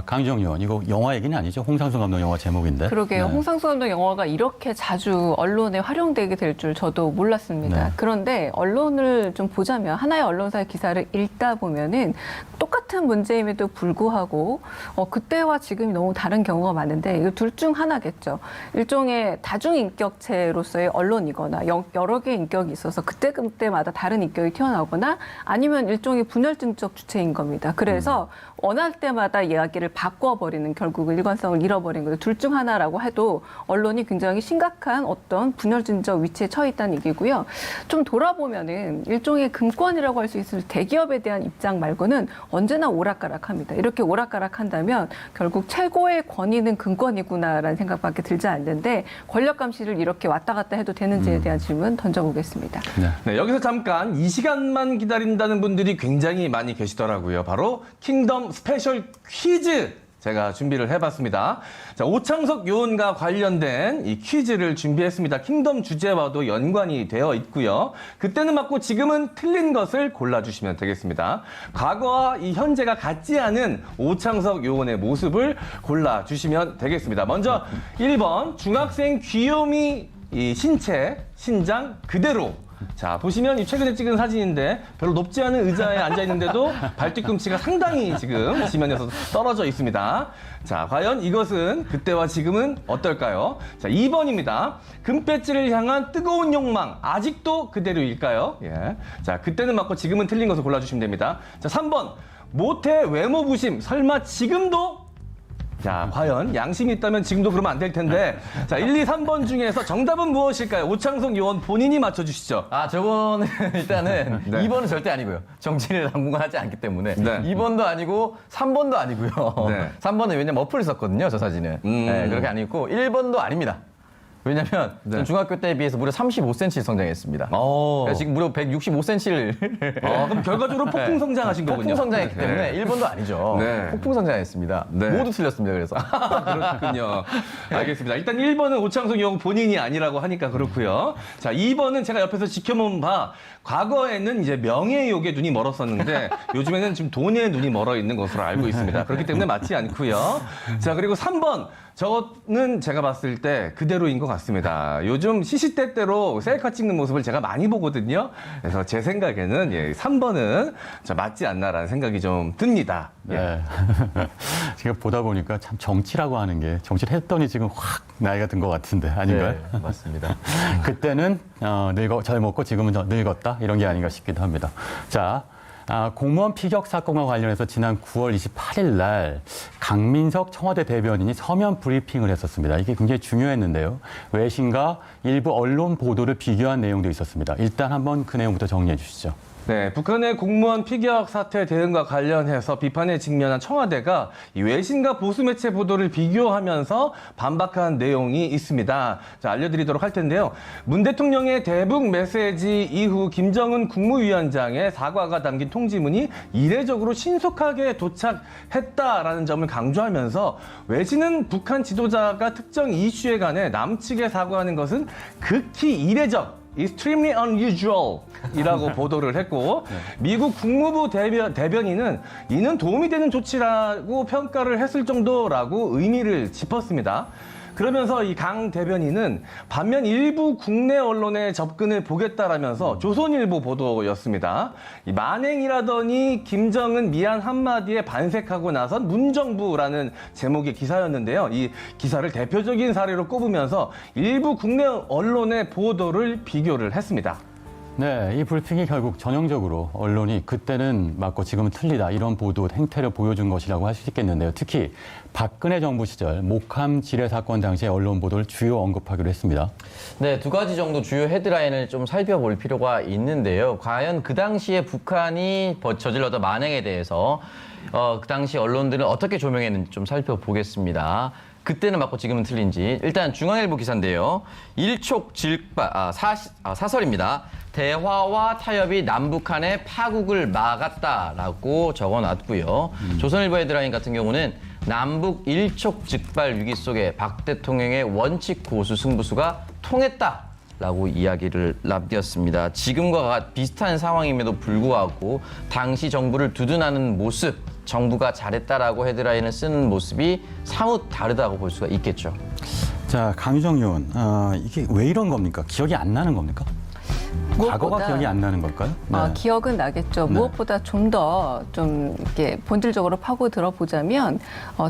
강주영 의원, 이거 영화 얘기는 아니죠? 홍상수 감독 영화 제목인데. 그러게요. 네. 홍상수 감독 영화가 이렇게 자주 언론에 활용되게 될 줄 저도 몰랐습니다. 네. 그런데 언론을 좀 보자면 하나의 언론사의 기사를 읽다 보면은 똑같은 문제임에도 불구하고 그때와 지금이 너무 다른 경우가 많은데 이거 둘 중 하나겠죠. 일종의 다중인격체로서의 언론이거나 여러 개의 인격이 있어서 그때마다 다른 인격이 튀어나오거나 아니면 일종의 분열증적 주체인 겁니다. 그래서 원할 때마다 이야기를 바꿔버리는 결국은 일관성을 잃어버린 거죠. 둘 중 하나라고 해도 언론이 굉장히 심각한 어떤 분열증적 위치에 처해 있다는 얘기고요. 좀 돌아보면은 일종의 금권이라고 할 수 있을 대기업에 대한 입장 말고는 언제나 오락가락합니다. 이렇게 오락가락한다면 결국 최고의 권위는 금권이구나라는 생각밖에 들지 않는데 권력 감시를 이렇게 왔다 갔다 해도 되는지에 대한 질문 던져보겠습니다. 네, 여기서 잠깐 이 시간만 기다린다는 분들이 굉장히 많이 계시더라고요. 바로 킹덤 스페셜 퀴즈 제가 준비를 해봤습니다. 자, 오창석 요원과 관련된 이 퀴즈를 준비했습니다. 킹덤 주제와도 연관이 되어 있고요. 그때는 맞고 지금은 틀린 것을 골라주시면 되겠습니다. 과거와 이 현재가 같지 않은 오창석 요원의 모습을 골라주시면 되겠습니다. 먼저 1번 중학생 귀요미 이 신장 그대로. 자, 보시면 이 최근에 찍은 사진인데 별로 높지 않은 의자에 앉아 있는데도 발뒤꿈치가 상당히 지금 지면에서 떨어져 있습니다. 자, 과연 이것은 그때와 지금은 어떨까요? 자, 2번입니다. 금배지를 향한 뜨거운 욕망 아직도 그대로일까요? 예. 자, 그때는 맞고 지금은 틀린 것을 골라주시면 됩니다. 자, 3번 모태 외모 부심 설마 지금도? 자, 과연 양심이 있다면 지금도 그러면 안 될 텐데. 자, 1, 2, 3번 중에서 정답은 무엇일까요? 오창석 요원 본인이 맞춰주시죠. 저거는 일단은 네. 2번은 절대 아니고요. 정치를 당분간 하지 않기 때문에. 네. 2번도 아니고 3번도 아니고요. 네. 3번은 왜냐면 어플을 썼거든요, 저 사진은. 네, 그렇게 아니고 1번도 아닙니다. 왜냐면 네. 중학교 때에 비해서 무려 35cm 성장했습니다. 그래서 지금 무려 165cm를 그럼 결과적으로 폭풍 성장하신 거군요. 폭풍 성장했기 때문에 1번도 아니죠. 네. 폭풍 성장했습니다. 네. 모두 틀렸습니다. 그래서. 그렇군요. 알겠습니다. 일단 1번은 오창석 요원 본인이 아니라고 하니까 그렇고요. 자, 2번은 제가 옆에서 지켜본 바 과거에는 이제 명예욕에 눈이 멀었었는데 요즘에는 지금 돈에 눈이 멀어 있는 것으로 알고 있습니다. 그렇기 때문에 맞지 않고요. 자, 그리고 3번. 저는 제가 봤을 때 그대로인 것 같습니다. 요즘 시시때때로 셀카 찍는 모습을 제가 많이 보거든요. 그래서 제 생각에는 3번은 맞지 않나라는 생각이 좀 듭니다. 네. 지금 보다 보니까 참 정치라고 하는 게 정치를 했더니 지금 확 나이가 든 것 같은데 아닌가요? 네, 맞습니다. 그때는 젊었고 지금은 늙었다 이런 게 아닌가 싶기도 합니다. 자, 공무원 피격 사건과 관련해서 지난 9월 28일 날 강민석 청와대 대변인이 서면 브리핑을 했었습니다. 이게 굉장히 중요했는데요. 외신과 일부 언론 보도를 비교한 내용도 있었습니다. 일단 한번 그 내용부터 정리해 주시죠. 네, 북한의 공무원 피격 사태 대응과 관련해서 비판에 직면한 청와대가 이 외신과 보수 매체 보도를 비교하면서 반박한 내용이 있습니다. 자, 알려드리도록 할 텐데요. 문 대통령의 대북 메시지 이후 김정은 국무위원장의 사과가 담긴 통지문이 이례적으로 신속하게 도착했다라는 점을 강조하면서 외신은 북한 지도자가 특정 이슈에 관해 남측에 사과하는 것은 극히 이례적 extremely unusual이라고 보도를 했고 미국 국무부 대변인은 이는 도움이 되는 조치라고 평가를 했을 정도라고 의미를 짚었습니다. 그러면서 이 강 대변인은 반면 일부 국내 언론의 접근을 보겠다라면서 조선일보 보도였습니다. 이 만행이라더니 김정은 미안 한마디에 반색하고 나선 문정부라는 제목의 기사였는데요. 이 기사를 대표적인 사례로 꼽으면서 일부 국내 언론의 보도를 비교를 했습니다. 네, 이 불핑이 결국 전형적으로 언론이 그때는 맞고 지금은 틀리다 이런 보도 행태를 보여준 것이라고 할 수 있겠는데요. 특히 박근혜 정부 시절 목함 지뢰 사건 당시의 언론 보도를 주요 언급하기로 했습니다. 네, 두 가지 정도 주요 헤드라인을 좀 살펴볼 필요가 있는데요. 과연 그 당시에 북한이 저질렀던 만행에 대해서 그 당시 언론들은 어떻게 조명했는지 좀 살펴보겠습니다. 그때는 맞고 지금은 틀린지. 일단 중앙일보 기사인데요. 사설입니다. 대화와 타협이 남북한의 파국을 막았다라고 적어놨고요. 조선일보 헤드라인 같은 경우는 남북 일촉즉발 위기 속에 박 대통령의 원칙 고수 승부수가 통했다라고 이야기를 납띄었습니다. 지금과 비슷한 상황임에도 불구하고 당시 정부를 두둔하는 모습, 정부가 잘했다라고 헤드라인을 쓰는 모습이 사뭇 다르다고 볼 수가 있겠죠. 자, 강유정 의원, 이게 왜 이런 겁니까? 기억이 안 나는 겁니까? 과거가 기억이 안 나는 걸까요? 네. 기억은 나겠죠. 네. 무엇보다 좀 더 이렇게 본질적으로 파고 들어보자면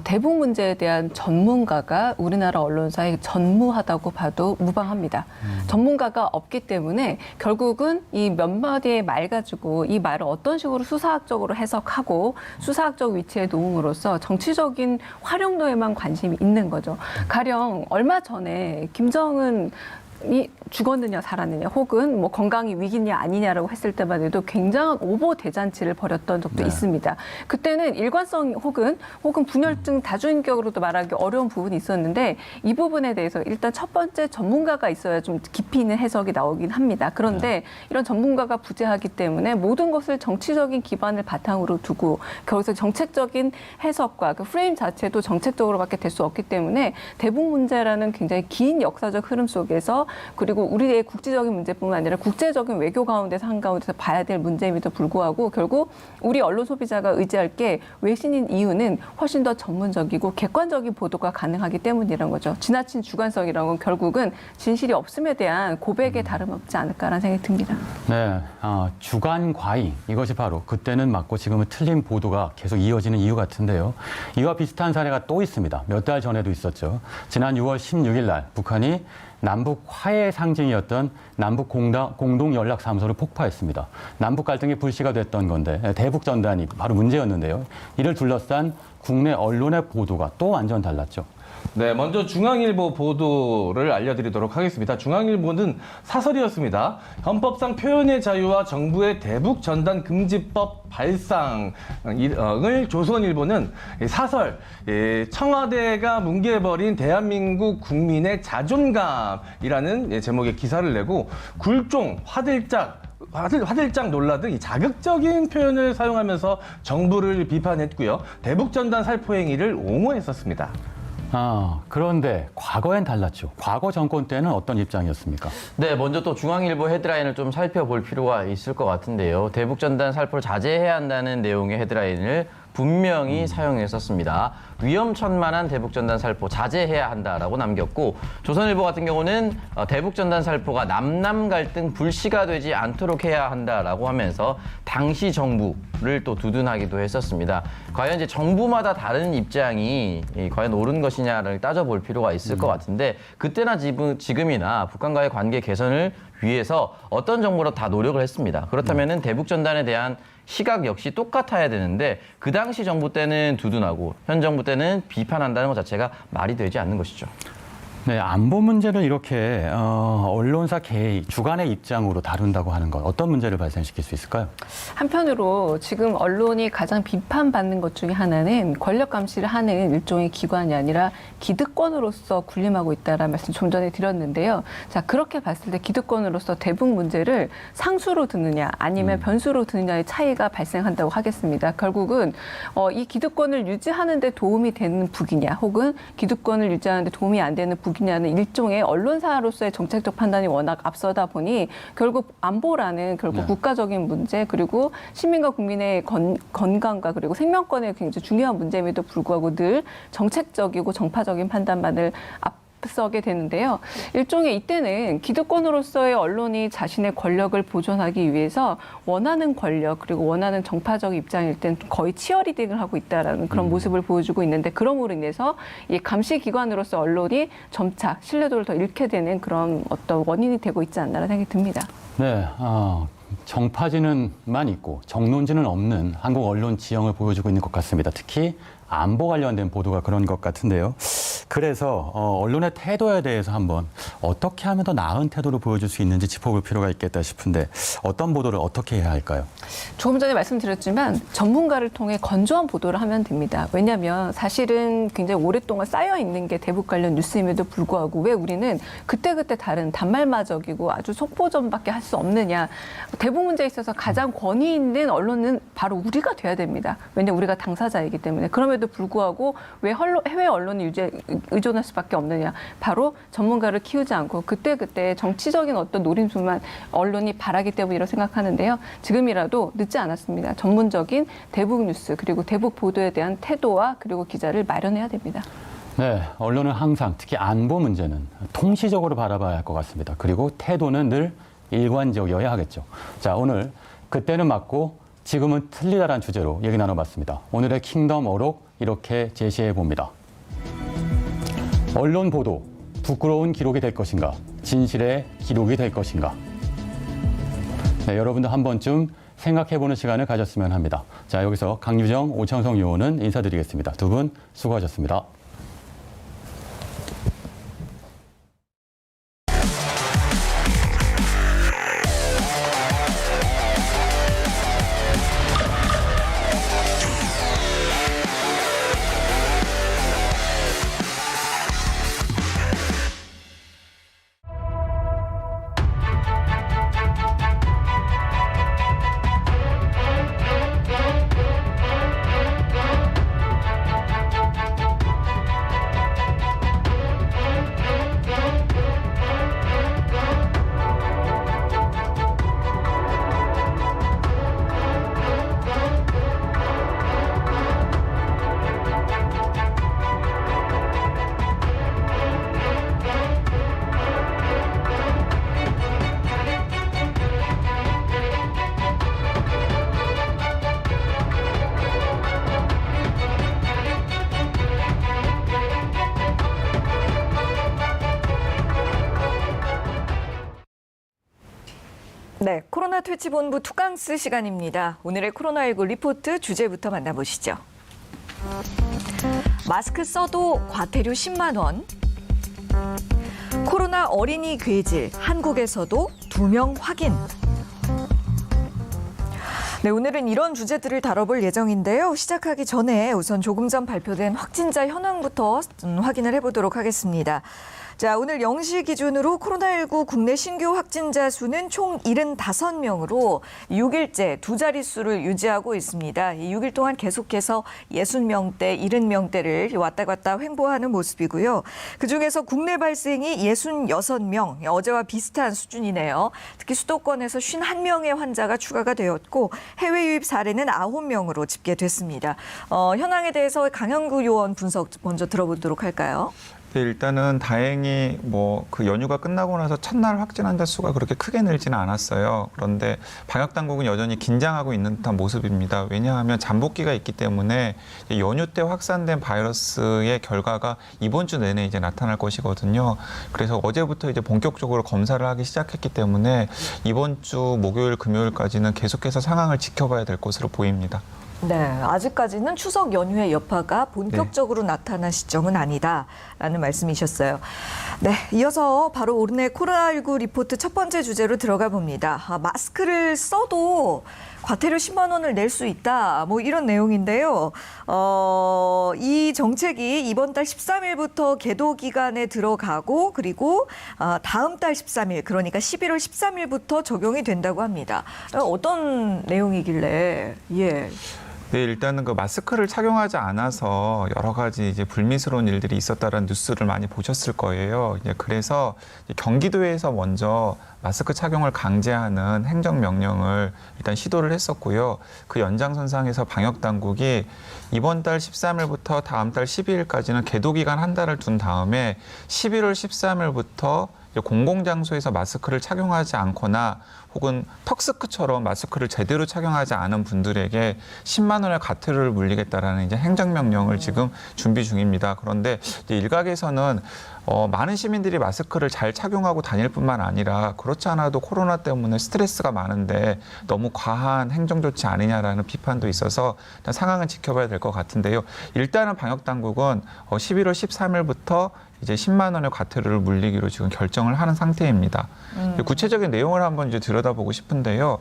대북 문제에 대한 전문가가 우리나라 언론사에 전무하다고 봐도 무방합니다. 전문가가 없기 때문에 결국은 이 몇 마디의 말 가지고 이 말을 어떤 식으로 수사학적으로 해석하고 수사학적 위치에 놓음으로써 정치적인 활용도에만 관심이 있는 거죠. 가령 얼마 전에 김정은 이 죽었느냐 살았느냐 혹은 뭐 건강이 위기냐 아니냐라고 했을 때만 해도 굉장한 오보 대잔치를 벌였던 적도 네. 있습니다. 그때는 일관성 혹은 분열증 다중인격으로도 말하기 어려운 부분이 있었는데 이 부분에 대해서 일단 첫 번째 전문가가 있어야 좀 깊이 있는 해석이 나오긴 합니다. 그런데 이런 전문가가 부재하기 때문에 모든 것을 정치적인 기반을 바탕으로 두고 거기서 정책적인 해석과 그 프레임 자체도 정책적으로밖에 될 수 없기 때문에 대북 문제라는 굉장히 긴 역사적 흐름 속에서 그리고 우리의 국제적인 문제뿐만 아니라 국제적인 외교 가운데서 한가운데서 봐야 될 문제임에도 불구하고 결국 우리 언론 소비자가 의지할 게 외신인 이유는 훨씬 더 전문적이고 객관적인 보도가 가능하기 때문이라는 거죠. 지나친 주관성이라는 건 결국은 진실이 없음에 대한 고백에 다름없지 않을까라는 생각이 듭니다. 네, 주간 과잉 이것이 바로 그때는 맞고 지금은 틀린 보도가 계속 이어지는 이유 같은데요. 이와 비슷한 사례가 또 있습니다. 몇 달 전에도 있었죠. 지난 6월 16일 날 북한이 남북 화해의 상징이었던 남북 공동연락사무소를 폭파했습니다. 남북 갈등이 불씨가 됐던 건데 대북 전단이 바로 문제였는데요. 이를 둘러싼 국내 언론의 보도가 또 완전 달랐죠. 네, 먼저 중앙일보 보도를 알려드리도록 하겠습니다. 중앙일보는 사설이었습니다. 헌법상 표현의 자유와 정부의 대북 전단 금지법 발상을 조선일보는 사설, 청와대가 뭉개버린 대한민국 국민의 자존감이라는 제목의 기사를 내고 굴종, 화들짝 놀라 등 자극적인 표현을 사용하면서 정부를 비판했고요. 대북 전단 살포 행위를 옹호했었습니다. 그런데 과거엔 달랐죠. 과거 정권 때는 어떤 입장이었습니까? 네, 먼저 또 중앙일보 헤드라인을 좀 살펴볼 필요가 있을 것 같은데요. 대북 전단 살포를 자제해야 한다는 내용의 헤드라인을 분명히 사용했었습니다. 위험천만한 대북전단 살포 자제해야 한다라고 남겼고 조선일보 같은 경우는 대북전단 살포가 남남 갈등 불씨가 되지 않도록 해야 한다라고 하면서 당시 정부를 또 두둔하기도 했었습니다. 과연 이제 정부마다 다른 입장이 과연 옳은 것이냐를 따져볼 필요가 있을 것 같은데 그때나 지금이나 북한과의 관계 개선을 위해서 어떤 정부로 다 노력을 했습니다. 그렇다면은 대북전단에 대한 시각 역시 똑같아야 되는데 그 당시 정부 때는 두둔하고 현 정부 때는 비판한다는 것 자체가 말이 되지 않는 것이죠. 네, 안보 문제를 이렇게 언론사 개의 주관의 입장으로 다룬다고 하는 것 어떤 문제를 발생시킬 수 있을까요? 한편으로 지금 언론이 가장 비판받는 것 중에 하나는 권력 감시를 하는 일종의 기관이 아니라 기득권으로서 군림하고 있다라는 말씀 좀 전에 드렸는데요. 자, 그렇게 봤을 때 기득권으로서 대북 문제를 상수로 드느냐 아니면 변수로 드느냐의 차이가 발생한다고 하겠습니다. 결국은 이 기득권을 유지하는 데 도움이 되는 북이냐 혹은 기득권을 유지하는 데 도움이 안 되는 북 넘기냐는 일종의 언론사로서의 정책적 판단이 워낙 앞서다 보니 결국 안보라는 결국 네. 국가적인 문제 그리고 시민과 국민의 건강과 그리고 생명권에 굉장히 중요한 문제임에도 불구하고 늘 정책적이고 정파적인 판단만을 앞서게 되는데요. 일종의 이때는 기득권으로서의 언론이 자신의 권력을 보존하기 위해서 원하는 권력 그리고 원하는 정파적 입장일 땐 거의 치어리딩을 하고 있다라는 그런 모습을 보여주고 있는데 그럼으로 인해서 이 감시기관으로서 언론이 점차 신뢰도를 더 잃게 되는 그런 어떤 원인이 되고 있지 않나라는 생각이 듭니다. 네, 정파지는만 있고 정론지는 없는 한국 언론 지형을 보여주고 있는 것 같습니다. 특히 안보 관련된 보도가 그런 것 같은데요. 그래서 언론의 태도에 대해서 한번 어떻게 하면 더 나은 태도를 보여줄 수 있는지 짚어볼 필요가 있겠다 싶은데 어떤 보도를 어떻게 해야 할까요? 조금 전에 말씀드렸지만 전문가를 통해 건조한 보도를 하면 됩니다. 왜냐하면 사실은 굉장히 오랫동안 쌓여 있는 게 대북 관련 뉴스임에도 불구하고 왜 우리는 그때그때 다른 단말마적이고 아주 속보전밖에 할 수 없느냐. 대북 문제에 있어서 가장 권위 있는 언론은 바로 우리가 돼야 됩니다. 왜냐하면 우리가 당사자이기 때문에. 그럼에도 불구하고 왜 해외 언론이 의존할 수밖에 없느냐. 바로 전문가를 키우지 않고 그때그때 정치적인 어떤 노림수만 언론이 바라기 때문이라고 생각하는데요. 지금이라도 늦지 않았습니다. 전문적인 대북 뉴스 그리고 대북 보도에 대한 태도와 그리고 기자를 마련해야 됩니다. 네, 언론은 항상 특히 안보 문제는 통시적으로 바라봐야 할 것 같습니다. 그리고 태도는 늘 일관적이어야 하겠죠. 자, 오늘 그때는 맞고 지금은 틀리다라는 주제로 얘기 나눠봤습니다. 오늘의 킹덤 어록 이렇게 제시해 봅니다. 언론 보도, 부끄러운 기록이 될 것인가? 진실의 기록이 될 것인가? 네, 여러분도 한 번쯤 생각해보는 시간을 가졌으면 합니다. 자, 여기서 강유정, 오창성 의원은 인사드리겠습니다. 두 분 수고하셨습니다. 네, 코로나 퇴치본부 투강스 시간입니다. 오늘의 코로나19 리포트 주제부터 만나보시죠. 마스크 써도 과태료 10만 원. 코로나 어린이 괴질, 한국에서도 2명 확인. 네, 오늘은 이런 주제들을 다뤄볼 예정인데요. 시작하기 전에 우선 조금 전 발표된 확진자 현황부터 확인을 해보도록 하겠습니다. 자, 오늘 0시 기준으로 코로나19 국내 신규 확진자 수는 총 75명으로 6일째 두 자릿수를 유지하고 있습니다. 이 6일 동안 계속해서 60명대, 70명대를 왔다 갔다 횡보하는 모습이고요. 그중에서 국내 발생이 66명, 어제와 비슷한 수준이네요. 특히 수도권에서 51명의 환자가 추가가 되었고 해외 유입 사례는 9명으로 집계됐습니다. 현황에 대해서 강영구 요원 분석 먼저 들어보도록 할까요? 네, 일단은 다행히 그 연휴가 끝나고 나서 첫날 확진 환자 수가 그렇게 크게 늘지는 않았어요. 그런데 방역 당국은 여전히 긴장하고 있는 듯한 모습입니다. 왜냐하면 잠복기가 있기 때문에 연휴 때 확산된 바이러스의 결과가 이번 주 내내 이제 나타날 것이거든요. 그래서 어제부터 이제 본격적으로 검사를 하기 시작했기 때문에 이번 주 목요일, 금요일까지는 계속해서 상황을 지켜봐야 될 것으로 보입니다. 네, 아직까지는 추석 연휴의 여파가 본격적으로 나타난 시점은 아니다라는 말씀이셨어요. 네, 이어서 바로 오늘의 코로나19 리포트 첫 번째 주제로 들어가 봅니다. 마스크를 써도 과태료 10만 원을 낼 수 있다. 이런 내용인데요. 이 정책이 이번 달 13일부터 계도 기간에 들어가고 그리고 다음 달 13일, 그러니까 11월 13일부터 적용이 된다고 합니다. 어떤 내용이길래, 예. 네, 일단은 그 마스크를 착용하지 않아서 여러 가지 이제 불미스러운 일들이 있었다는 뉴스를 많이 보셨을 거예요. 이제 그래서 경기도에서 먼저 마스크 착용을 강제하는 행정명령을 일단 시도를 했었고요. 그 연장선상에서 방역당국이 이번 달 13일부터 다음 달 12일까지는 계도기간 한 달을 둔 다음에 11월 13일부터 공공장소에서 마스크를 착용하지 않거나 혹은 턱스크처럼 마스크를 제대로 착용하지 않은 분들에게 10만 원의 과태료를 물리겠다라는 이제 행정명령을 지금 준비 중입니다. 그런데 이제 일각에서는 많은 시민들이 마스크를 잘 착용하고 다닐 뿐만 아니라 그렇지 않아도 코로나 때문에 스트레스가 많은데 너무 과한 행정 조치 아니냐라는 비판도 있어서 일단 상황은 지켜봐야 될 것 같은데요. 일단은 방역당국은 11월 13일부터 이제 10만 원의 과태료를 물리기로 지금 결정을 하는 상태입니다. 구체적인 내용을 한번 이제 들여다보고 싶은데요.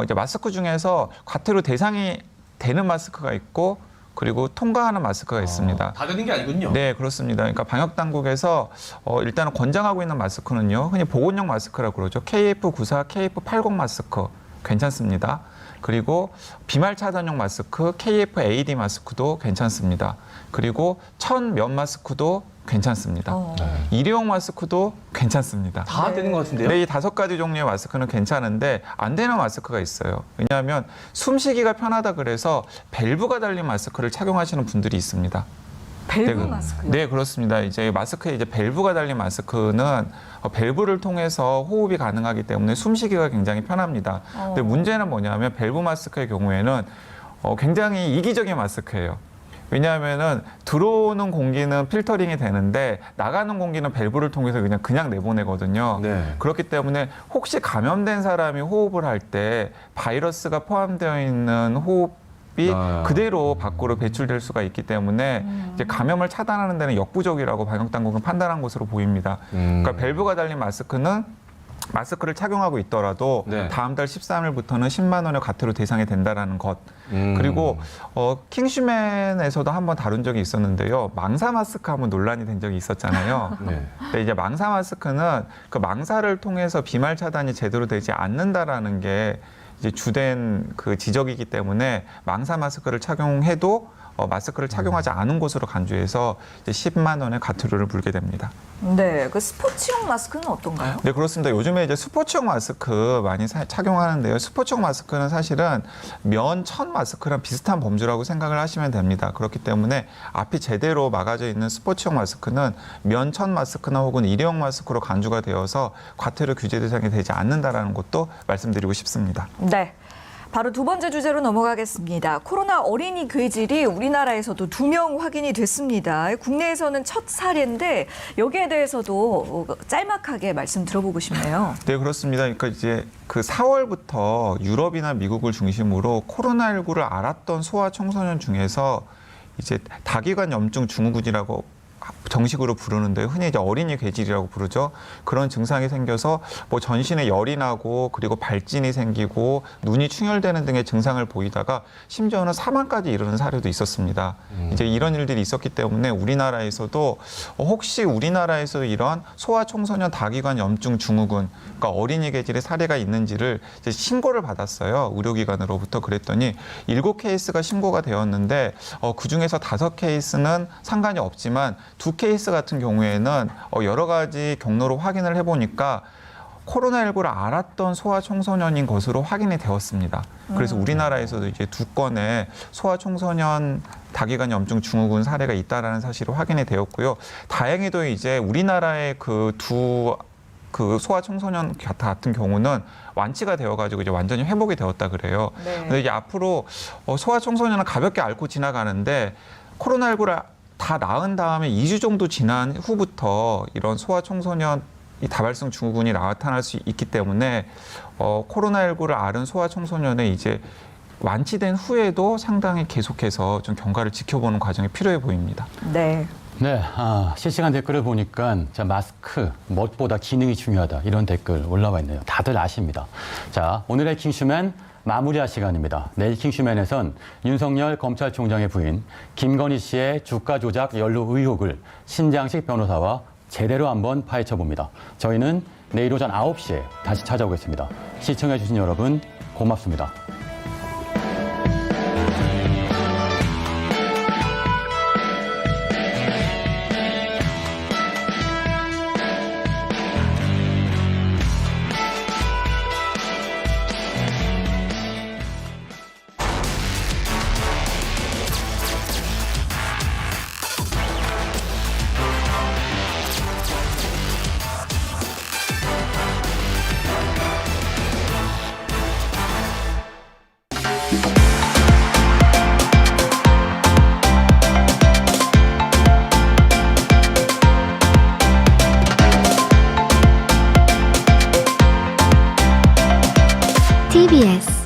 이제 마스크 중에서 과태료 대상이 되는 마스크가 있고 그리고 통과하는 마스크가 있습니다. 다 되는 게 아니군요. 네, 그렇습니다. 그러니까 방역 당국에서 일단은 권장하고 있는 마스크는요. 흔히 보건용 마스크라고 그러죠. KF94, KF80 마스크 괜찮습니다. 그리고 비말 차단용 마스크, KF-AD 마스크도 괜찮습니다. 그리고 천-면 마스크도 괜찮습니다. 일회용 마스크도 괜찮습니다. 다 되는 것 같은데요? 네, 이 5가지 종류의 마스크는 괜찮은데 안 되는 마스크가 있어요. 왜냐하면 숨쉬기가 편하다 그래서 밸브가 달린 마스크를 착용하시는 분들이 있습니다. 밸브 네, 마스크요? 네, 그렇습니다. 이제 마스크에 이제 밸브가 달린 마스크는 밸브를 통해서 호흡이 가능하기 때문에 숨쉬기가 굉장히 편합니다. 근데 문제는 뭐냐면 밸브 마스크의 경우에는 굉장히 이기적인 마스크예요. 왜냐하면은 들어오는 공기는 필터링이 되는데 나가는 공기는 밸브를 통해서 그냥 내보내거든요. 네. 그렇기 때문에 혹시 감염된 사람이 호흡을 할 때 바이러스가 포함되어 있는 호흡이 그대로 밖으로 배출될 수가 있기 때문에 이제 감염을 차단하는 데는 역부족이라고 방역당국은 판단한 것으로 보입니다. 그러니까 밸브가 달린 마스크는 마스크를 착용하고 있더라도 네. 다음 달 13일부터는 10만 원의 과태료 대상이 된다라는 것. 그리고 킹슈맨에서도 한번 다룬 적이 있었는데요. 망사 마스크 한번 논란이 된 적이 있었잖아요. 네. 근데 이제 망사 마스크는 그 망사를 통해서 비말 차단이 제대로 되지 않는다라는 게 이제 주된 그 지적이기 때문에 망사 마스크를 착용해도 마스크를 착용하지 않은 것으로 간주해서 이제 10만 원의 과태료를 물게 됩니다. 네, 그 스포츠용 마스크는 어떤가요? 네, 그렇습니다. 요즘에 이제 스포츠용 마스크 많이 착용하는데요. 스포츠용 마스크는 사실은 면, 천 마스크랑 비슷한 범주라고 생각을 하시면 됩니다. 그렇기 때문에 앞이 제대로 막아져 있는 스포츠용 마스크는 면, 천 마스크나 혹은 일회용 마스크로 간주가 되어서 과태료 규제 대상이 되지 않는다라는 것도 말씀드리고 싶습니다. 네. 바로 두 번째 주제로 넘어가겠습니다. 코로나 어린이 괴질이 우리나라에서도 2명 확인이 됐습니다. 국내에서는 첫 사례인데 여기에 대해서도 짤막하게 말씀 들어보고 싶네요. 네, 그렇습니다. 그러니까 이제 그 4월부터 유럽이나 미국을 중심으로 코로나19를 앓았던 소아 청소년 중에서 이제 다기관 염증 증후군이라고 정식으로 부르는데요. 흔히 이제 어린이 괴질이라고 부르죠. 그런 증상이 생겨서 뭐 전신에 열이 나고 그리고 발진이 생기고 눈이 충혈되는 등의 증상을 보이다가 심지어는 사망까지 이르는 사례도 있었습니다. 이제 이런 일들이 있었기 때문에 우리나라에서도 혹시 우리나라에서 이런 소아 청소년 다기관 염증 증후군, 그러니까 어린이 괴질의 사례가 있는지를 이제 신고를 받았어요. 의료기관으로부터. 그랬더니 7케이스가 신고가 되었는데 그 중에서 5케이스는 상관이 없지만 2케이스 같은 경우에는 여러 가지 경로로 확인을 해보니까 코로나19를 앓았던 소아 청소년인 것으로 확인이 되었습니다. 그래서 우리나라에서도 이제 2건의 소아 청소년 다기관 염증 증후군 사례가 있다라는 사실이 확인이 되었고요. 다행히도 이제 우리나라의 그 소아 청소년 같은 경우는 완치가 되어가지고 이제 완전히 회복이 되었다 그래요. 네. 근데 이제 앞으로 소아 청소년은 가볍게 앓고 지나가는데 코로나19를 다 나은 다음에 2주 정도 지난 후부터 이런 소아 청소년 이 다발성 증후군이 나타날 수 있기 때문에 코로나19를 앓은 소아 청소년의 이제 완치된 후에도 상당히 계속해서 좀 경과를 지켜보는 과정이 필요해 보입니다. 네. 네, 실시간 댓글을 보니까 자, 마스크, 멋보다 기능이 중요하다 이런 댓글 올라와 있네요. 다들 아십니다. 자, 오늘의 킹슈맨 마무리할 시간입니다. 내일 킹슈맨에선 윤석열 검찰총장의 부인 김건희 씨의 주가 조작 연루 의혹을 신장식 변호사와 제대로 한번 파헤쳐 봅니다. 저희는 내일 오전 9시에 다시 찾아오겠습니다. 시청해 주신 여러분 고맙습니다. TBS